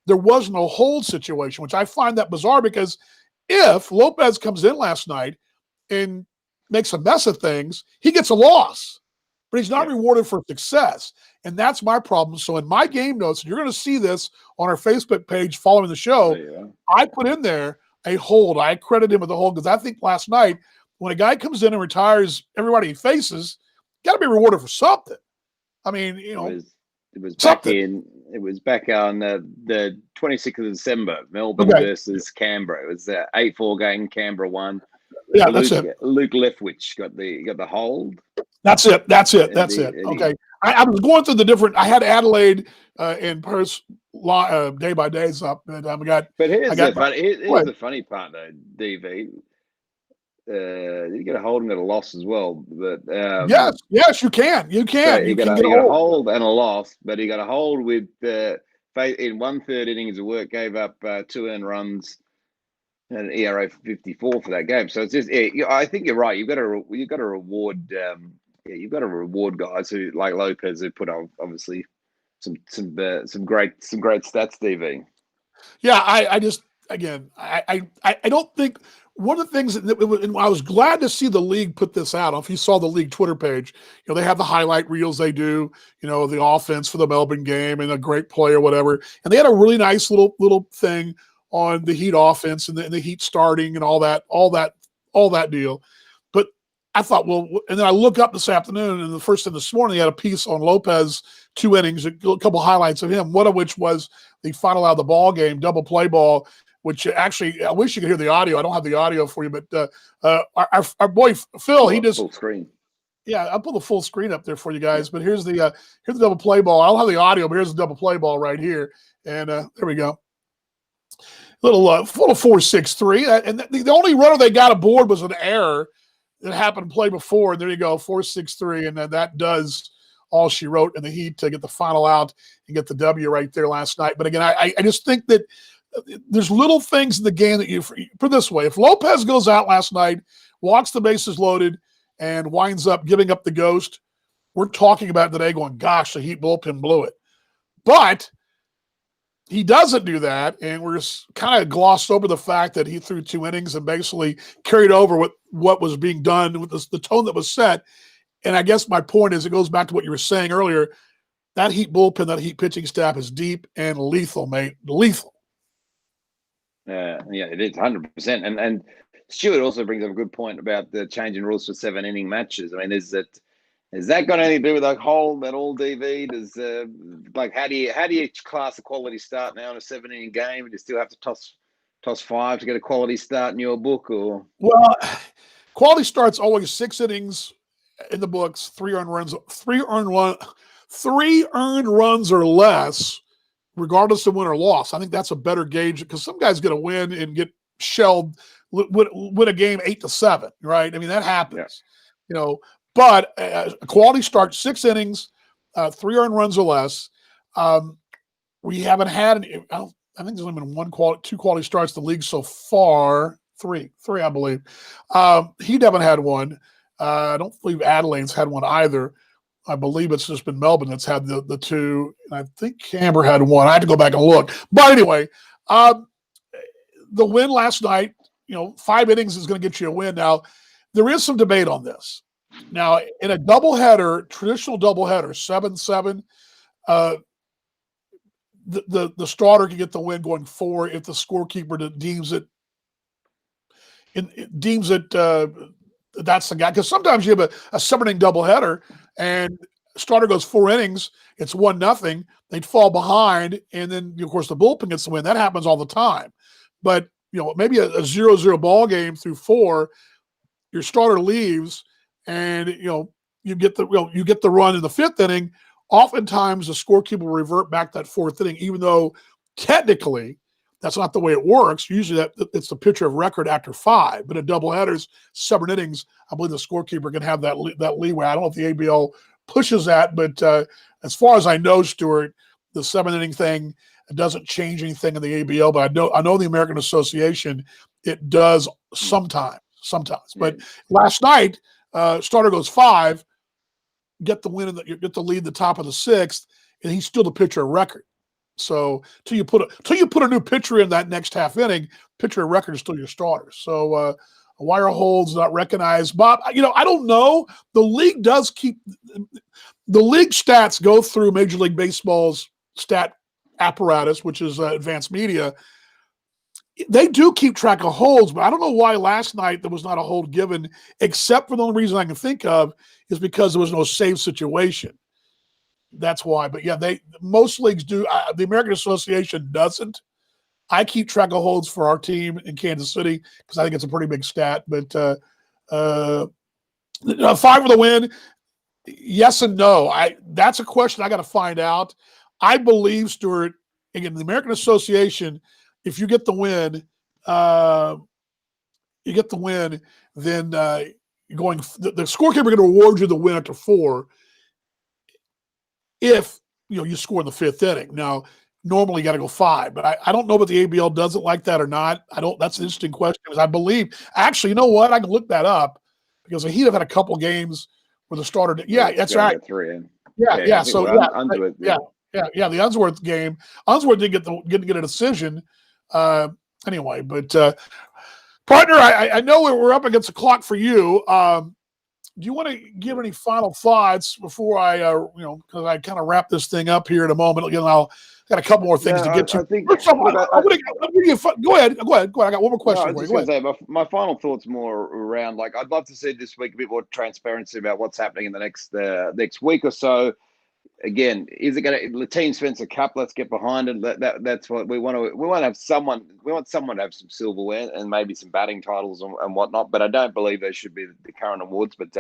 there was no hold situation, which I find that bizarre because if Lopez comes in last night and makes a mess of things, he gets a loss, but he's not rewarded for success. And that's my problem. So in my game notes, you're going to see this on our Facebook page following the show. I put in there a hold. I credit him with the hold because I think last night, when a guy comes in and retires everybody he faces, got to be rewarded for something. I mean, it was back on the 26th of December, Melbourne versus Canberra. It was 8-4 game. Canberra won. Yeah, that's it. Luke Leftwich got the hold. That's it. Okay. I was going through the different. I had Adelaide and Perth day by days up, and I got. But here's the funny part, though, DV. You get a hold and get a loss as well, but yes, you can. You can. So you got a hold and a loss, but he got a hold with in 1/3 innings of work, gave up 2 earned runs and an ERA for 54 for that game. So it's just, I think you're right. You've got to reward. You've got to reward guys who like Lopez who put on obviously some great stats, DV. Yeah, I just again I don't think. One of the things and I was glad to see the league put this out. If you saw the league Twitter page, they have the highlight reels they do, the offense for the Melbourne game and a great play or whatever. And they had a really nice little thing on the Heat offense and the Heat starting and all that deal. But I thought, well, and then I look up this afternoon, and the first thing this morning, he had a piece on Lopez, 2 innings, a couple highlights of him, one of which was the final out of the ball game, double play ball, which actually, I wish you could hear the audio. I don't have the audio for you, but our boy Phil, he just full screen. Yeah, I'll put the full screen up there for you guys. But here's the double play ball. I don't have the audio, but here's the double play ball right here, and there we go. Little 4.63, and the only runner they got aboard was an error that happened to play before. And there you go, 4.63, and then that does all she wrote in the Heat to get the final out and get the W right there last night. But again, I just think that there's little things in the game that you put it this way. If Lopez goes out last night, walks the bases loaded, and winds up giving up the ghost, we're talking about it today going, gosh, the Heat bullpen blew it. But he doesn't do that, and we're just kind of glossed over the fact that he threw 2 innings and basically carried over what was being done with the tone that was set. And I guess my point is, it goes back to what you were saying earlier. That Heat bullpen, that Heat pitching staff is deep and lethal, mate. Lethal. Yeah, it is 100%. And Stuart also brings up a good point about the change in rules for 7-inning matches. I mean, is that got anything to do with that all DV? Does like how do you class a quality start now in a 7-inning game? Do you still have to toss 5 to get a quality start in your book, or? Well, quality starts always 6 innings in the books, 3 earned runs or less, regardless of win or loss. I think that's a better gauge, because some guys get a win and get shelled, win a game 8-7, right? I mean, that happens, But a quality start, 6 innings, 3 earned runs or less. We haven't had any. I think there's only been 2 quality starts in the league so far. Three, I believe. He haven't had one. I don't believe Adelaide's had one either. I believe it's just been Melbourne that's had the 2. And I think Canberra had one. I had to go back and look. But anyway, the win last night, 5 innings is going to get you a win. Now, there is some debate on this. Now, in a doubleheader, traditional doubleheader, 7-7, the starter can get the win going 4 if the scorekeeper deems it that's the guy. Because sometimes you have a 7-inning doubleheader and starter goes 4 innings, it's 1-0, they'd fall behind, and then of course the bullpen gets the win. That happens all the time. But maybe a 0-0 ball game through 4, your starter leaves, and you get the run in the 5th inning. Oftentimes the scorekeeper will revert back that 4th inning, even though technically that's not the way it works. Usually it's the pitcher of record after 5, but a doubleheaders, 7 innings, I believe the scorekeeper can have that leeway. I don't know if the ABL pushes that, but as far as I know, Stuart, the 7-inning thing, it doesn't change anything in the ABL, but I know the American Association, it does sometimes. But last night, starter goes 5, get the win, get the lead, the top of the 6th, and he's still the pitcher of record. So till you put a new pitcher in that next half inning, pitcher of record is still your starter. So a wire hold's not recognized. Bob, I don't know. The league does keep the league stats go through Major League Baseball's stat apparatus, which is advanced media. They do keep track of holds, but I don't know why last night there was not a hold given, except for the only reason I can think of is because there was no save situation. That's why. But yeah, most leagues do. The American Association doesn't. I keep track of holds for our team in Kansas City because I think it's a pretty big stat. But 5 for the win, yes and no. That's a question I got to find out. I believe, Stuart, again, the American Association, if you get the win, then the scorekeeper going to reward you the win after 4 if you score in the 5th inning. Now, normally you got to go 5, but I don't know if the ABL does it like that or not. That's an interesting question, because I believe, actually, you know what? I can look that up, because the Heat have had a couple games where the starter. Yeah, that's right. 3 in. Yeah. So the Unsworth game. Unsworth didn't get a decision. Anyway, but partner, I know we're up against the clock for you. do you want to give any final thoughts before I, because I kind of wrap this thing up here in a moment. I'll got a couple more things to get to. I think. First off, Look, I'm gonna give you go ahead. I got one more question I was for you. just Go going ahead. to say my final thoughts more around like I'd love to see this week a bit more transparency about what's happening in the next week or so. Again, is it going to the team Spencer Cup? Let's get behind it. That's what we want to. We want to have someone. We want someone to have some silverware and maybe some batting titles and whatnot. But I don't believe they should be the current awards. But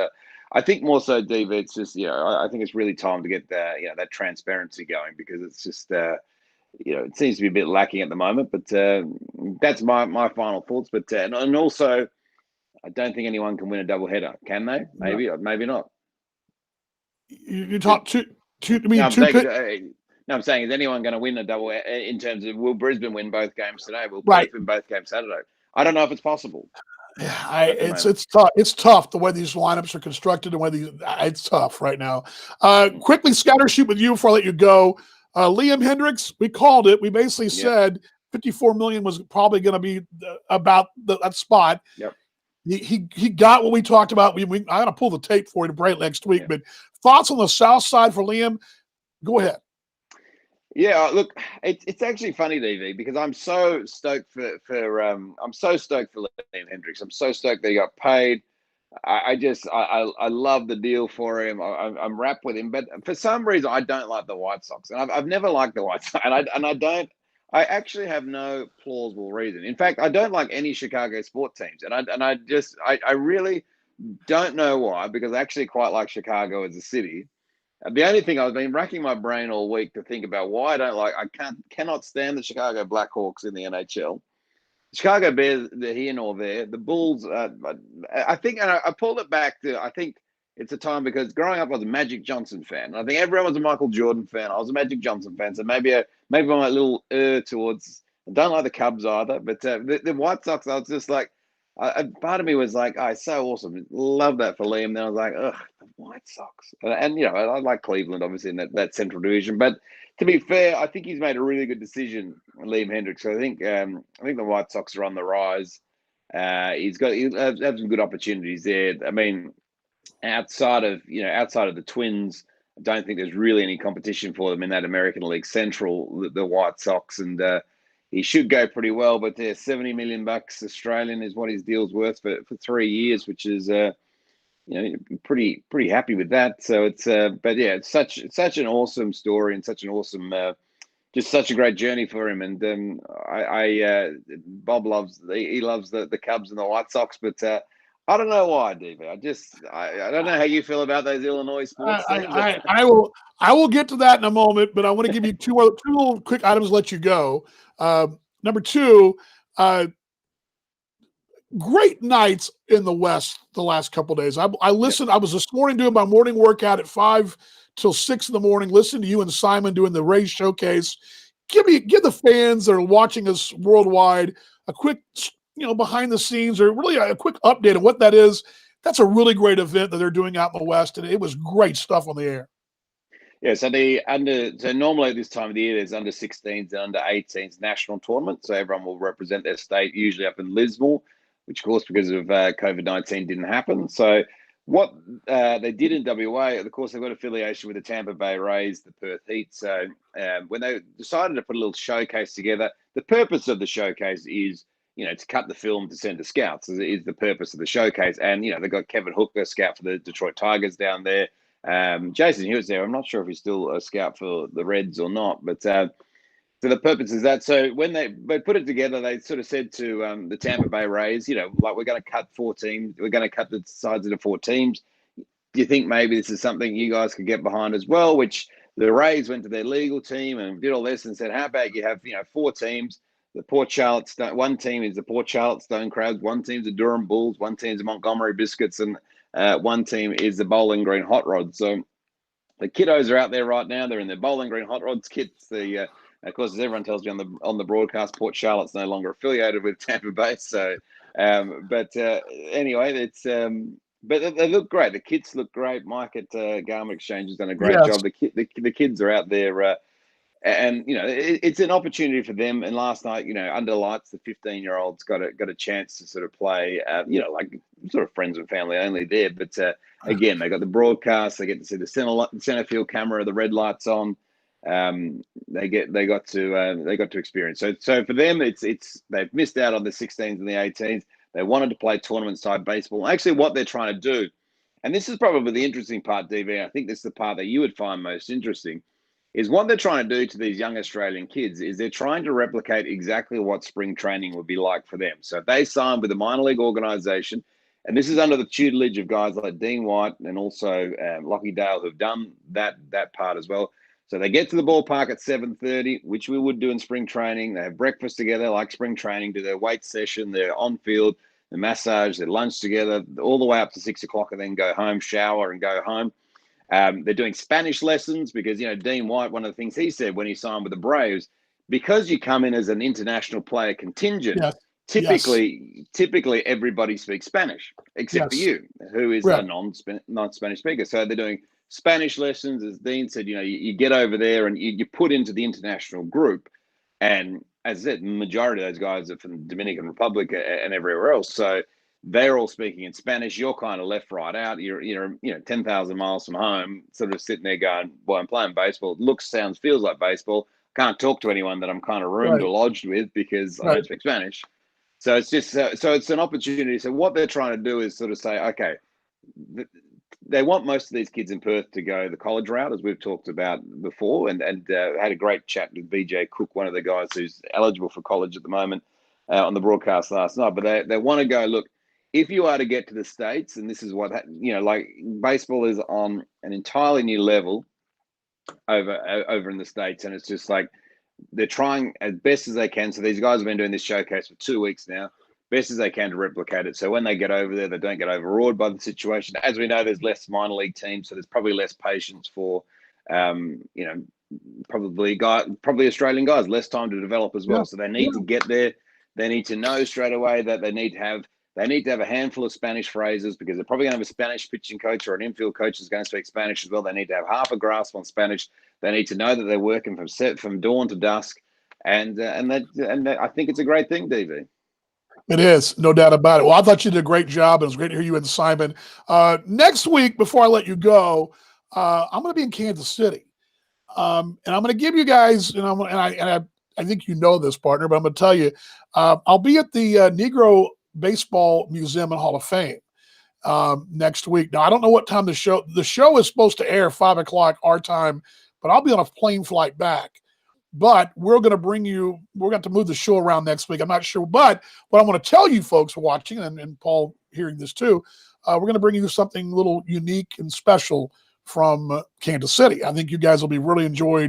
I think more so, DV. It's just I think it's really time to get that transparency going because it's just it seems to be a bit lacking at the moment. But that's my final thoughts. But and also, I don't think anyone can win a double header. Can they? Maybe, maybe not. You talk two. No, I'm saying, is anyone going to win a double in terms of will Brisbane win both games today? Will Perth win both games Saturday? I don't know if it's possible. Yeah, it's tough. It's tough the way these lineups are constructed and it's tough right now. Quickly scatter shoot with you before I let you go. Liam Hendricks, we called it. We basically said 54 million was probably going to be about that spot. Yep. He got what we talked about. I got to pull the tape for you to break next week. But thoughts on the south side for Liam? Go ahead. Yeah, look, it's actually funny, DV, because I'm so stoked for Liam Hendricks. I'm so stoked that he got paid. I love the deal for him. I'm wrapped with him, but for some reason I don't like the White Sox, and I've never liked the White Sox, I actually have no plausible reason. In fact, I don't like any Chicago sport teams, and I really don't know why, because I actually quite like Chicago as a city. The only thing I've been racking my brain all week to think about why I cannot stand the Chicago Blackhawks in the NHL. Chicago Bears, they're here nor there. The Bulls, I think, and I pulled it back to, I think it's a time because growing up I was a Magic Johnson fan. I think everyone was a Michael Jordan fan. I was a Magic Johnson fan, so maybe I'm a little towards. I don't like the Cubs either, but the White Sox, I was just like, part of me was like, oh, it's so awesome. Love that for Liam. Then I was like, ugh, the White Sox. And I like Cleveland, obviously, in that Central Division. But to be fair, I think he's made a really good decision, Liam Hendricks. So I think the White Sox are on the rise. He'll have some good opportunities there. I mean, outside of the Twins, I don't think there's really any competition for them in that American League Central, the White Sox, and he should go pretty well. But there's $70 million Australian is what his deal's worth for 3 years, which is pretty happy with that. So it's but yeah, it's such an awesome story and such an awesome just such a great journey for him. And Bob loves the Cubs and the White Sox, but I don't know why, DV. I don't know how you feel about those Illinois sports teams. I will get to that in a moment, but I want to give you two little quick items to let you go. Number two, great nights in the West the last couple of days. I listened. I was this morning doing my morning workout at 5 till 6 in the morning, listening to you and Simon doing the Rays showcase. Give the fans that are watching us worldwide a quick, behind the scenes or really a quick update on what that is. That's a really great event that they're doing out in the West, and it was great stuff on the air. Yeah, so normally at this time of the year, there's under 16s and under 18s national tournament. So everyone will represent their state, usually up in Lismore, which of course because of COVID-19 didn't happen. So what they did in WA, of course, they've got affiliation with the Tampa Bay Rays, the Perth Heat. So when they decided to put a little showcase together, the purpose of the showcase is, to cut the film to send to scouts is the purpose of the showcase. And, they've got Kevin Hooker, scout for the Detroit Tigers down there. Jason Hewitt's there. I'm not sure if he's still a scout for the Reds or not, but so the purpose is that. So when they put it together, they sort of said to the Tampa Bay Rays, like we're going to cut 4 teams. We're going to cut the sides into 4 teams. Do you think maybe this is something you guys could get behind as well? Which the Rays went to their legal team and did all this and said, how about you have 4 teams? The Port Charlotte one team is the Port Charlotte Stone Crabs, one team's the Durham Bulls, one team's the Montgomery Biscuits, and one team is the Bowling Green Hot Rods. So the kiddos are out there right now. They're in their Bowling Green Hot Rods kits. Of course, as everyone tells you on the broadcast, Port Charlotte's no longer affiliated with Tampa Bay. So, anyway, it's but they look great. The kits look great. Mike at Garment Exchange has done a great job. The kids are out there. And it's an opportunity for them. And last night, under lights, the 15-year-olds got a chance to sort of play. Like sort of friends and family only there. But again, they got the broadcast. They get to see the center field camera, the red lights on. They got to experience. So for them, it's they've missed out on the 16s and the 18s. They wanted to play tournament side baseball. Actually, what they're trying to do, and this is probably the interesting part, DV. I think this is the part that you would find most interesting, is what they're trying to do to these young Australian kids is they're trying to replicate exactly what spring training would be like for them. So if they sign with a minor league organization, and this is under the tutelage of guys like Dean White and also Lockie Dale, who've done that part as well. So they get to the ballpark at 7:30, which we would do in spring training. They have breakfast together like spring training, do their weight session, their on-field, the massage, their lunch together, all the way up to 6 o'clock, and then go home, shower, and go home. They're doing Spanish lessons because, Dean White, one of the things he said when he signed with the Braves, because you come in as an international player contingent, Yes. typically everybody speaks Spanish, except for you, who is a non-Spanish speaker. So they're doing Spanish lessons. As Dean said, you get over there and you put into the international group. And as I said, the majority of those guys are from the Dominican Republic and everywhere else. So they're all speaking in Spanish. You're kind of left, right out. You're 10,000 miles from home, sort of sitting there going, "Well, I'm playing baseball. It looks, sounds, feels like baseball. Can't talk to anyone that I'm kind of roomed or lodged with because I don't speak Spanish." So it's just so it's an opportunity. So what they're trying to do is sort of say, okay, they want most of these kids in Perth to go the college route, as we've talked about before, and had a great chat with BJ Cook, one of the guys who's eligible for college at the moment, on the broadcast last night. But they want to go, look, if you are to get to the States, and this is what, like baseball is on an entirely new level over in the States, and it's just like they're trying as best as they can. So these guys have been doing this showcase for 2 weeks now, best as they can to replicate it. So when they get over there, they don't get overawed by the situation. As we know, there's less minor league teams, so there's probably less patience for, probably Australian guys, less time to develop as well. Yeah. So they need to get there. They need to know straight away that they need to have a handful of Spanish phrases because they're probably going to have a Spanish pitching coach or an infield coach who's going to speak Spanish as well. They need to have half a grasp on Spanish. They need to know that they're working from dawn to dusk, and I think it's a great thing, DV. It is, no doubt about it. Well, I thought you did a great job, and it was great to hear you and Simon. Next week, before I let you go, I'm going to be in Kansas City, and I'm going to give you guys, I think you know this, partner, but I'm going to tell you, I'll be at the Negro Baseball Museum and Hall of Fame next week. Now, I don't know what time the show is supposed to air, 5 o'clock our time, but I'll be on a plane flight back. But we're going to move the show around next week. I'm not sure. But what I want to tell you folks watching, and Paul hearing this too, we're going to bring you something a little unique and special from Kansas City. I think you guys will be really enjoy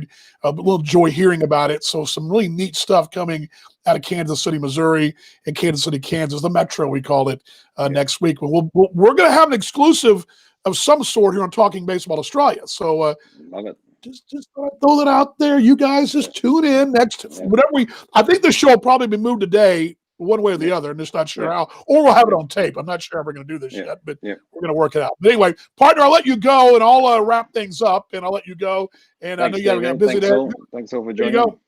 hearing about it. So some really neat stuff coming out of Kansas City, Missouri, and Kansas City, Kansas, the Metro, we call it, next week. We're going to have an exclusive of some sort here on Talking Baseball Australia. So love it. Just throw that out there. You guys just tune in next whatever I think the show will probably be moved today, one way or the other, and just not sure how. Or we'll have it on tape. I'm not sure how we're going to do this yet, but we're going to work it out. But anyway, partner, I'll let you go, and I'll wrap things up, and I'll let you go. And thanks, I know you got busy there. Thanks all for joining. There you go.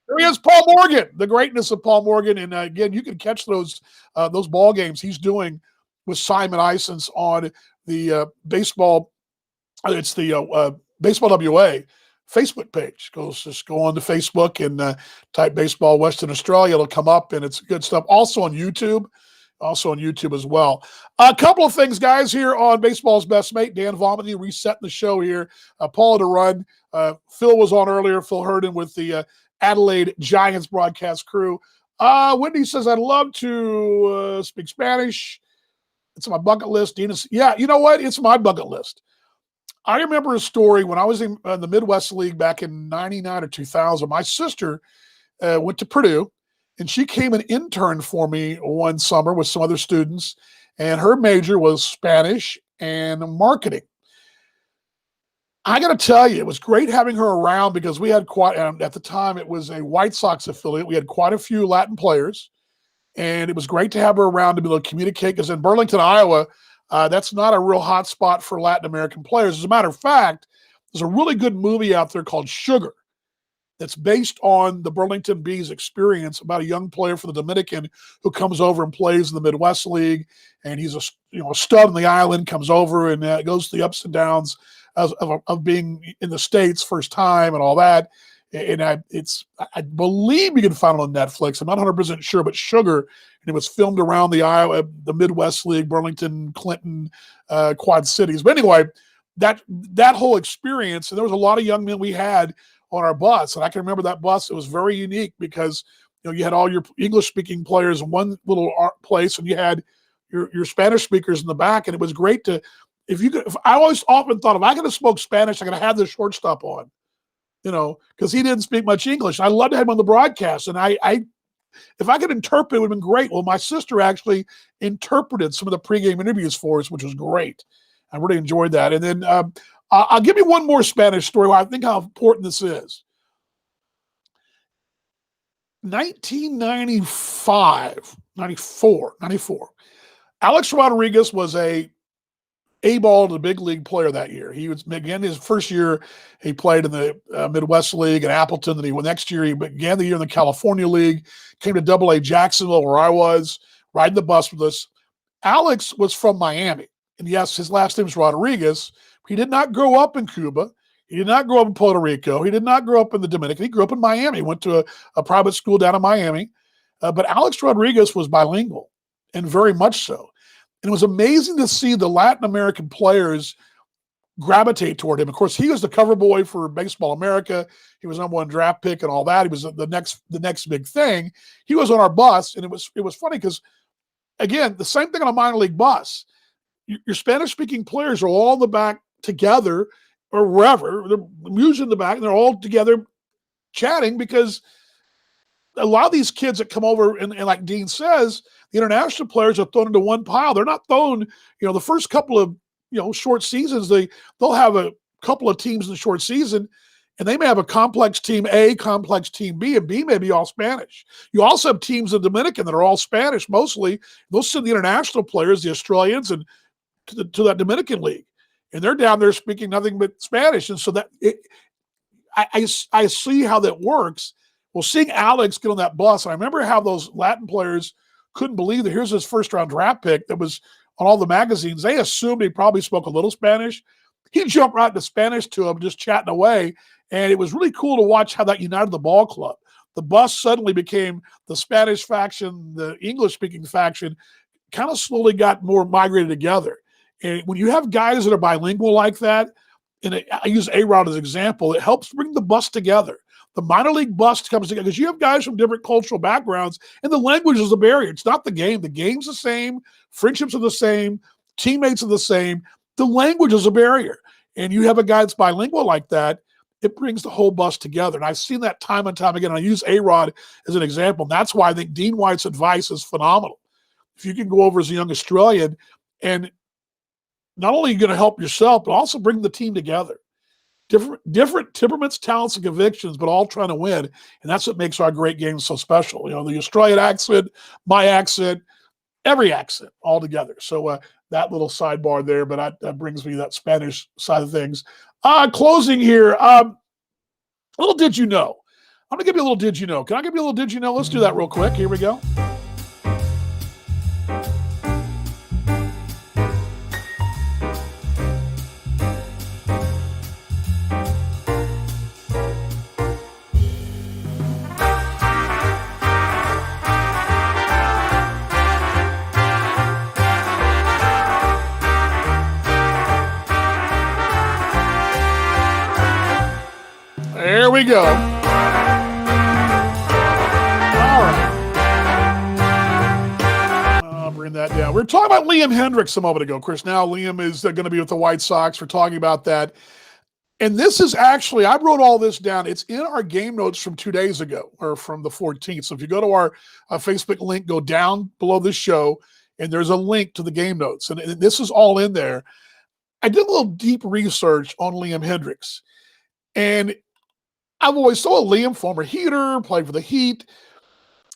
There he is, Paul Morgan, the greatness of Paul Morgan. And again, you can catch those ball games he's doing with Simon Isons on the baseball. It's the Baseball WA Facebook page. Just go on to Facebook and type Baseball Western Australia. It'll come up, and it's good stuff. Also on YouTube as well. A couple of things, guys, here on Baseball's Best Mate. Dan Vomiting resetting the show here. Paul to run. Phil was on earlier. Phil Herndon with the Adelaide Giants broadcast crew. Whitney says, I'd love to speak Spanish. It's on my bucket list. Dina, yeah, you know what? It's my bucket list. I remember a story when I was in the Midwest League back in 99 or 2000. My sister went to Purdue, and she came and interned for me one summer with some other students, and her major was Spanish and marketing. I got to tell you, it was great having her around because we had at the time, it was a White Sox affiliate. We had quite a few Latin players, and it was great to have her around to be able to communicate because in Burlington, Iowa, that's not a real hot spot for Latin American players. As a matter of fact, there's a really good movie out there called Sugar that's based on the Burlington Bees experience about a young player for the Dominican who comes over and plays in the Midwest League, and he's a stud on the island, comes over and goes through the ups and downs of being in the States first time and all that. And I believe you can find it on Netflix. I'm not 100% sure, but Sugar, and it was filmed around the Midwest League, Burlington, Clinton, Quad Cities. But anyway, that whole experience, and there was a lot of young men we had on our bus, and I can remember that bus. It was very unique because you had all your English-speaking players in one little place, and you had your Spanish speakers in the back, and it was great to I always often thought if I could have spoke Spanish, I could have had the shortstop on, because he didn't speak much English. I loved to have him on the broadcast, and I if I could interpret, it would have been great. Well, my sister actually interpreted some of the pregame interviews for us, which was great. I really enjoyed that. And then I'll give you one more Spanish story where I think how important this is. 1995, 94. Alex Rodriguez was a A-ball to the big league player that year. He was, again, his first year, he played in the Midwest League at Appleton. Then next year, he began the year in the California League, came to AA Jacksonville, where I was, riding the bus with us. Alex was from Miami. And yes, his last name is Rodriguez. He did not grow up in Cuba. He did not grow up in Puerto Rico. He did not grow up in the Dominican. He grew up in Miami. He went to a private school down in Miami. But Alex Rodriguez was bilingual, and very much so. And it was amazing to see the Latin American players gravitate toward him. Of course, he was the cover boy for Baseball America. He was #1 draft pick and all that. He was the next big thing. He was on our bus, and it was funny because, again, the same thing on a minor league bus. Your Spanish-speaking players are all in the back together, or wherever. They're music in the back, and they're all together chatting, because a lot of these kids that come over, and like Dean says, the international players are thrown into one pile. They're not thrown, the first couple of, short seasons, they'll have a couple of teams in the short season, and they may have a complex team A, complex team B, and B may be all Spanish. You also have teams in Dominican that are all Spanish mostly. They'll send the international players, the Australians, and to that Dominican league, and they're down there speaking nothing but Spanish. And so that I see how that works. Well, seeing Alex get on that bus, and I remember how those Latin players couldn't believe that here's his first-round draft pick that was on all the magazines. They assumed he probably spoke a little Spanish. He jumped right into Spanish to him, just chatting away, and it was really cool to watch how that united the ball club. The bus suddenly became the Spanish faction, the English-speaking faction, kind of slowly got more migrated together. And when you have guys that are bilingual like that, and I use A-Rod as an example, it helps bring the bus together. The minor league bus comes together because you have guys from different cultural backgrounds, and the language is a barrier. It's not the game. The game's the same. Friendships are the same. Teammates are the same. The language is a barrier. And you have a guy that's bilingual like that, it brings the whole bus together. And I've seen that time and time again. I use A-Rod as an example. And that's why I think Dean White's advice is phenomenal. If you can go over as a young Australian, and not only are you going to help yourself, but also bring the team together. Different temperaments, talents, and convictions, but all trying to win. And that's what makes our great game so special. The Australian accent, my accent, every accent all together. So that little sidebar there, but that brings me to that Spanish side of things. Closing here, little did you know. I'm going to give you a little did you know. Can I give you a little did you know? Let's do that real quick. Here we go. There we go. All right. I'll bring that down. We were talking about Liam Hendriks a moment ago, Chris. Now Liam is going to be with the White Sox. We're talking about that. And this is actually, I wrote all this down. It's in our game notes from 2 days ago, or from the 14th. So if you go to our Facebook link, go down below this show, and there's a link to the game notes. And this is all in there. I did a little deep research on Liam Hendriks. And I've always saw Liam, former Heater, played for the Heat.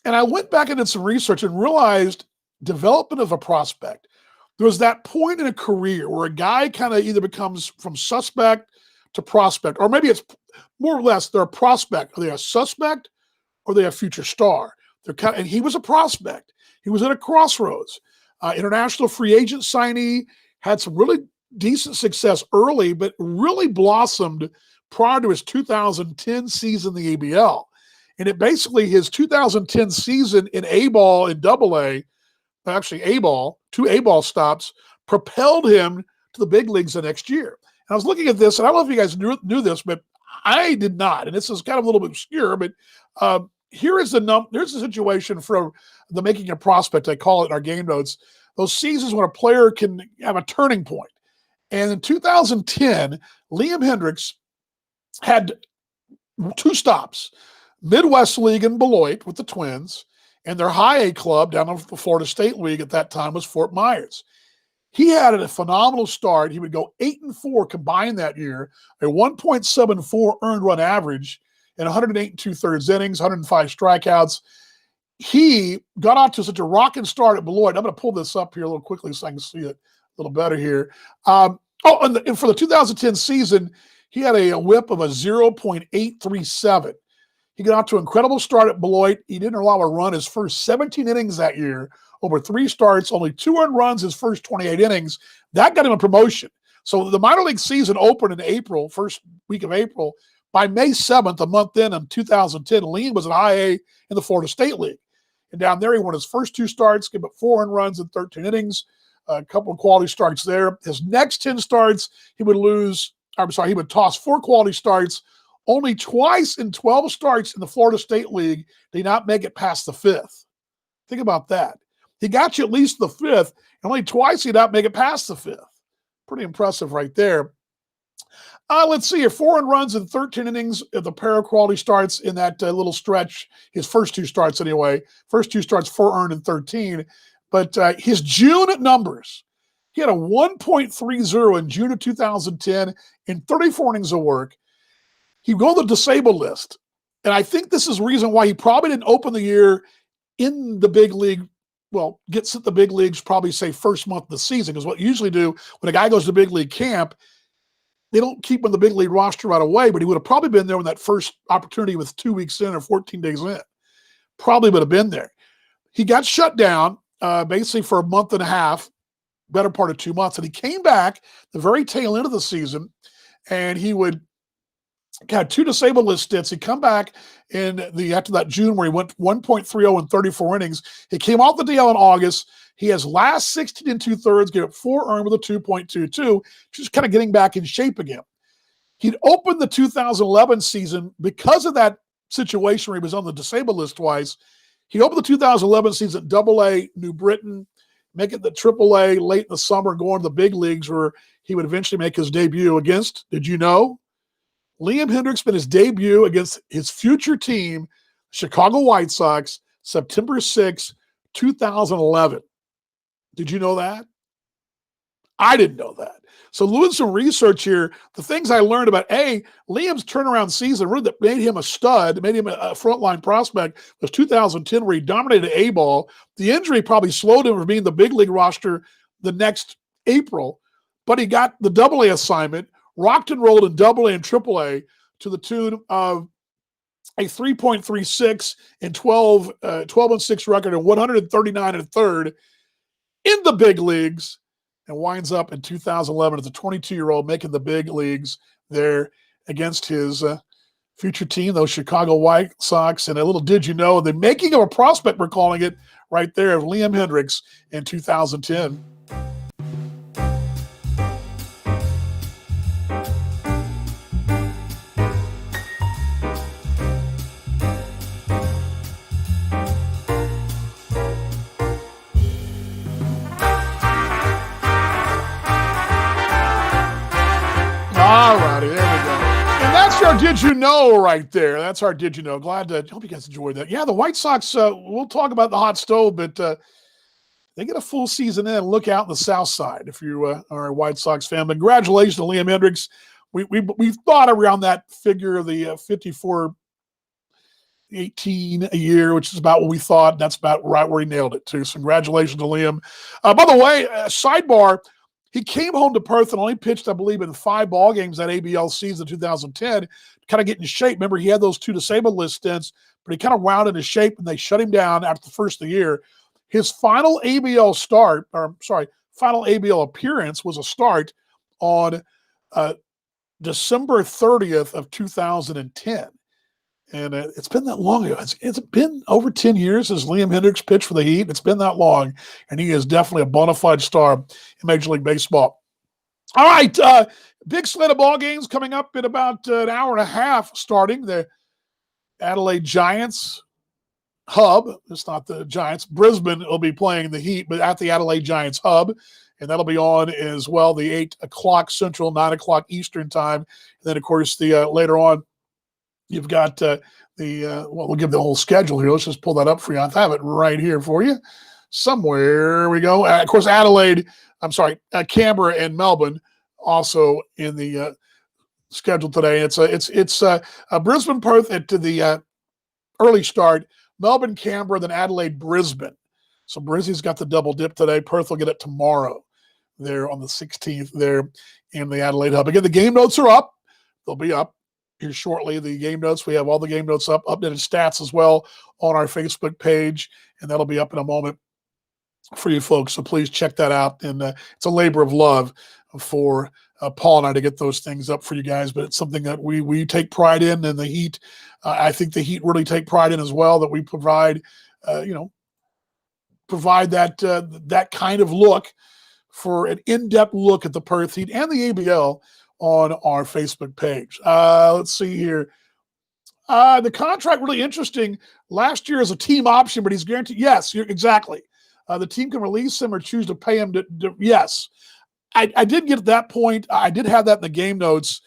And I went back and did some research and realized development of a prospect. There was that point in a career where a guy kind of either becomes from suspect to prospect, or maybe it's more or less they're a prospect. Are they a suspect or are they a future star? And he was a prospect. He was at a crossroads. International free agent signee, had some really decent success early, but really blossomed prior to his 2010 season in the ABL. And it basically, his 2010 season in A-ball and AA, actually A-ball, 2 A-ball stops, propelled him to the big leagues the next year. And I was looking at this, and I don't know if you guys knew this, but I did not. And this is kind of a little bit obscure, but here's the situation for the making a prospect, I call it in our game notes, those seasons when a player can have a turning point. And in 2010, Liam Hendriks had 2 stops, Midwest League in Beloit with the Twins, and their high A club down in the Florida State League at that time was Fort Myers. He had a phenomenal start. He would go 8-4 combined that year, a 1.74 earned run average, and 108 2/3 innings, 105 strikeouts. He got off to such a rocking start at Beloit. I'm going to pull this up here a little quickly so I can see it a little better here. And for the 2010 season, he had a whip of a 0.837. He got off to an incredible start at Beloit. He didn't allow a run his first 17 innings that year. Over 3 starts, only 2 earned runs his first 28 innings. That got him a promotion. So the minor league season opened in April, first week of April. By May 7th, a month in 2010, Liam was at high A in the Florida State League. And down there, he won his first 2 starts, gave up 4 earned runs in 13 innings, a couple of quality starts there. His next 10 starts, he would toss 4 quality starts. Only twice in 12 starts in the Florida State League did he not make it past the 5th. Think about that. He got you at least the 5th, and only twice he did not make it past the 5th. Pretty impressive right there. Let's see here. 4 earned runs in 13 innings of the pair of quality starts in that little stretch. His first 2 starts anyway. First 2 starts, 4 earned in 13. But his June numbers, he had a 1.30 in June of 2010 in 34 innings of work. He'd go to the disabled list. And I think this is the reason why he probably didn't open the year in the big league. Well, gets at the big leagues probably say first month of the season, because what you usually do when a guy goes to big league camp, they don't keep him in the big league roster right away, but he would have probably been there when that first opportunity was 2 weeks in or 14 days in. Probably would have been there. He got shut down basically for a month and a half, better part of 2 months, and he came back the very tail end of the season, and he had 2 disabled list stints. He'd come back after that June where he went 1.30 in 34 innings. He came off the DL in August. He has last 16 2/3, gave up 4 earned with a 2.22, just kind of getting back in shape again. He'd opened the 2011 season because of that situation where he was on the disabled list twice. He opened the 2011 season at AA, New Britain, making the AAA late in the summer, going to the big leagues where he would eventually make his debut against, did you know, Liam Hendriks made his debut against his future team, Chicago White Sox, September 6, 2011. Did you know that? I didn't know that. So doing some research here, the things I learned about Liam's turnaround season really that made him a stud, made him a frontline prospect was 2010 where he dominated A-ball. The injury probably slowed him from being the big league roster the next April, but he got the AA assignment, rocked and rolled in AA and AAA to the tune of a 3.36 and 12-6 record and 139 and a third in the big leagues, and winds up in 2011 as a 22-year-old making the big leagues there against his future team, those Chicago White Sox. And a little did you know, the making of a prospect, we're calling it right there, of Liam Hendriks in 2010. All righty, there we go. And that's our Did You Know right there. That's our Did You Know. Glad to hope you guys enjoyed that. Yeah, the White Sox, we'll talk about the hot stove, but they get a full season in. Look out in the South Side if you are a White Sox fan. But congratulations to Liam Hendriks. We thought around that figure of the 54-18 a year, which is about what we thought. That's about right where he nailed it, too. So congratulations to Liam. By the way, sidebar, He came home to Perth and only pitched, I believe, in 5 ball games that ABL season 2010, kind of get in shape. Remember, he had those 2 disabled list stints, but he kind of wound into shape, and they shut him down after the first of the year. His final ABL final ABL appearance was a start on December 30th of 2010. And it's been that long ago. It's been over 10 years since Liam Hendriks pitched for the Heat. It's been that long, and he is definitely a bona fide star in Major League Baseball. All right, big slate of ball games coming up in about an hour and a half starting. The Adelaide Giants hub. It's not the Giants. Brisbane will be playing the Heat, but at the Adelaide Giants hub. And that'll be on as well, the 8 o'clock Central, 9 o'clock Eastern time. And then, of course, the later on, you've got we'll give the whole schedule here. Let's just pull that up for you. I have it right here for you. Somewhere we go. Of course, Canberra and Melbourne also in the schedule today. It's Brisbane, Perth at the early start. Melbourne, Canberra, then Adelaide, Brisbane. So Brisbane's got the double dip today. Perth will get it tomorrow. There on the 16th there in the Adelaide hub. Again, the game notes are up. They'll be up here shortly. The game notes, we have all the game notes up, updated stats as well on our Facebook page, and that'll be up in a moment for you folks. So please check that out. And it's a labor of love for Paul and I to get those things up for you guys, but it's something that we take pride in, and the Heat, I think the Heat really take pride in as well, that we provide, provide that kind of look for an in-depth look at the Perth Heat and the ABL on our Facebook page. Let's see here. The contract really interesting. Last year is a team option, but he's guaranteed. Yes, exactly. The team can release him or choose to pay him yes. I did get to that point. I did have that in the game notes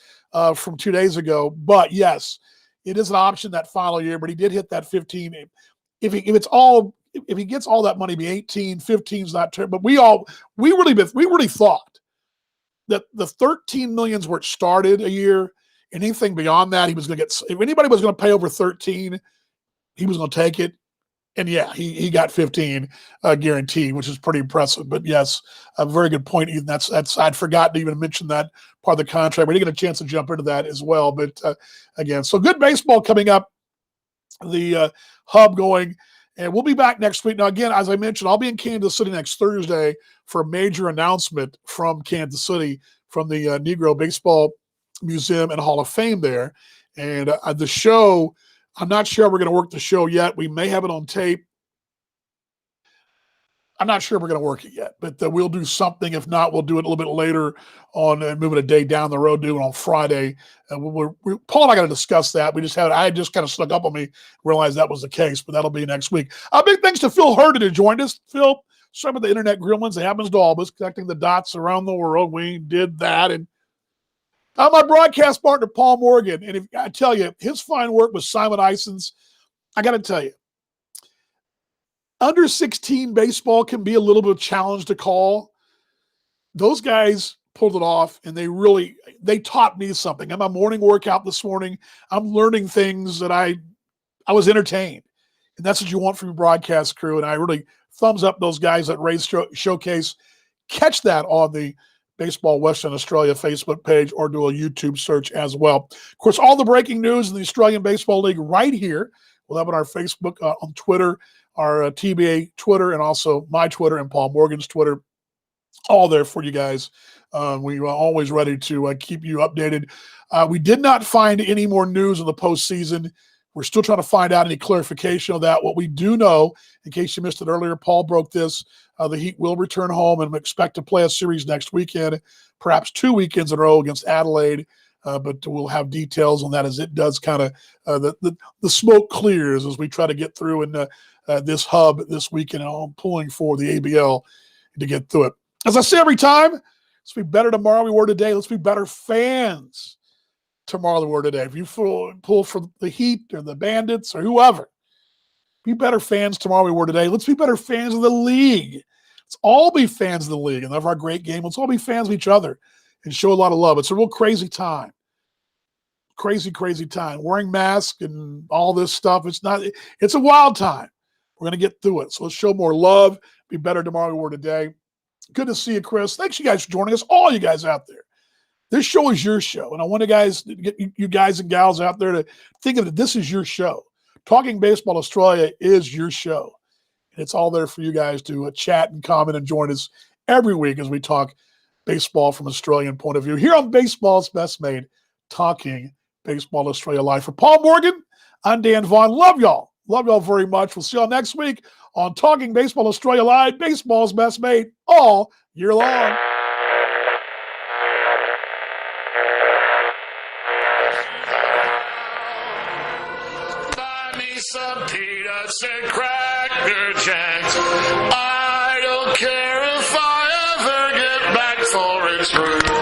from 2 days ago, but yes, it is an option that final year, but he did hit that 15. If he gets all that money, be 18, 15 is not terrible. But we really thought that the 13 million is where it started a year. Anything beyond that, he was going to get. If anybody was going to pay over 13, he was going to take it. And yeah, he got 15 guaranteed, which is pretty impressive. But yes, a very good point, Ethan. That's I'd forgotten to even mention that part of the contract. We didn't get a chance to jump into that as well. But again, so good baseball coming up. The hub going. And we'll be back next week. Now, again, as I mentioned, I'll be in Kansas City next Thursday for a major announcement from Kansas City, from the Negro Baseball Museum and Hall of Fame there. And the show, I'm not sure we're going to work the show yet. We may have it on tape. I'm not sure we're going to work it yet, but we'll do something. If not, we'll do it a little bit later on, moving a day down the road, do it on Friday. Paul and I got to discuss that. I just kind of snuck up on me, realized that was the case, but that'll be next week. Big thanks to Phil Hurd who joined us. Phil, some of the internet gremlins, it happens to all of us, connecting the dots around the world. We did that. And my broadcast partner, Paul Morgan. And if I tell you, his fine work with Simon Isons, I got to tell you, under 16 baseball can be a little bit of a challenge to call. Those guys pulled it off, and they taught me something. I'm a morning workout this morning. I'm learning things that I was entertained. And that's what you want from your broadcast crew. And I really thumbs up those guys at Race Showcase. Catch that on the Baseball Western Australia Facebook page, or do a YouTube search as well. Of course, all the breaking news in the Australian Baseball League right here. We'll have it on our Facebook, on Twitter, our TBA Twitter, and also my Twitter and Paul Morgan's Twitter, all there for you guys. We are always ready to keep you updated. We did not find any more news in the postseason. We're still trying to find out any clarification of that. What we do know, in case you missed it earlier, Paul broke this. The Heat will return home and expect to play a series next weekend, perhaps 2 weekends in a row against Adelaide. But we'll have details on that as it does kind of the smoke clears as we try to get through in this hub this weekend. I'm pulling for the ABL to get through it. As I say every time, let's be better tomorrow than we were today. Let's be better fans tomorrow than we were today. If you pull for the Heat or the Bandits or whoever, be better fans tomorrow than we were today. Let's be better fans of the league. Let's all be fans of the league and of our great game. Let's all be fans of each other and show a lot of love. It's a real crazy time. Crazy, crazy time. Wearing masks and all this stuff. It's a wild time. We're going to get through it. So let's show more love. Be better tomorrow than we were today. Good to see you, Chris. Thanks you guys for joining us, all you guys out there. This show is your show, and I want to get you guys and gals out there to think of it. This is your show. Talking Baseball Australia is your show. And it's all there for you guys to chat and comment and join us every week as we talk baseball from an Australian point of view. Here on Baseball's Best Made, Talking Baseball Australia Live. For Paul Morgan, I'm Dan Vaughn. Love y'all. Love y'all very much. We'll see y'all next week on Talking Baseball Australia Live. Baseball's Best Made all year long. Some peanuts and cracker jacks. I don't care if I ever get back for its fruit.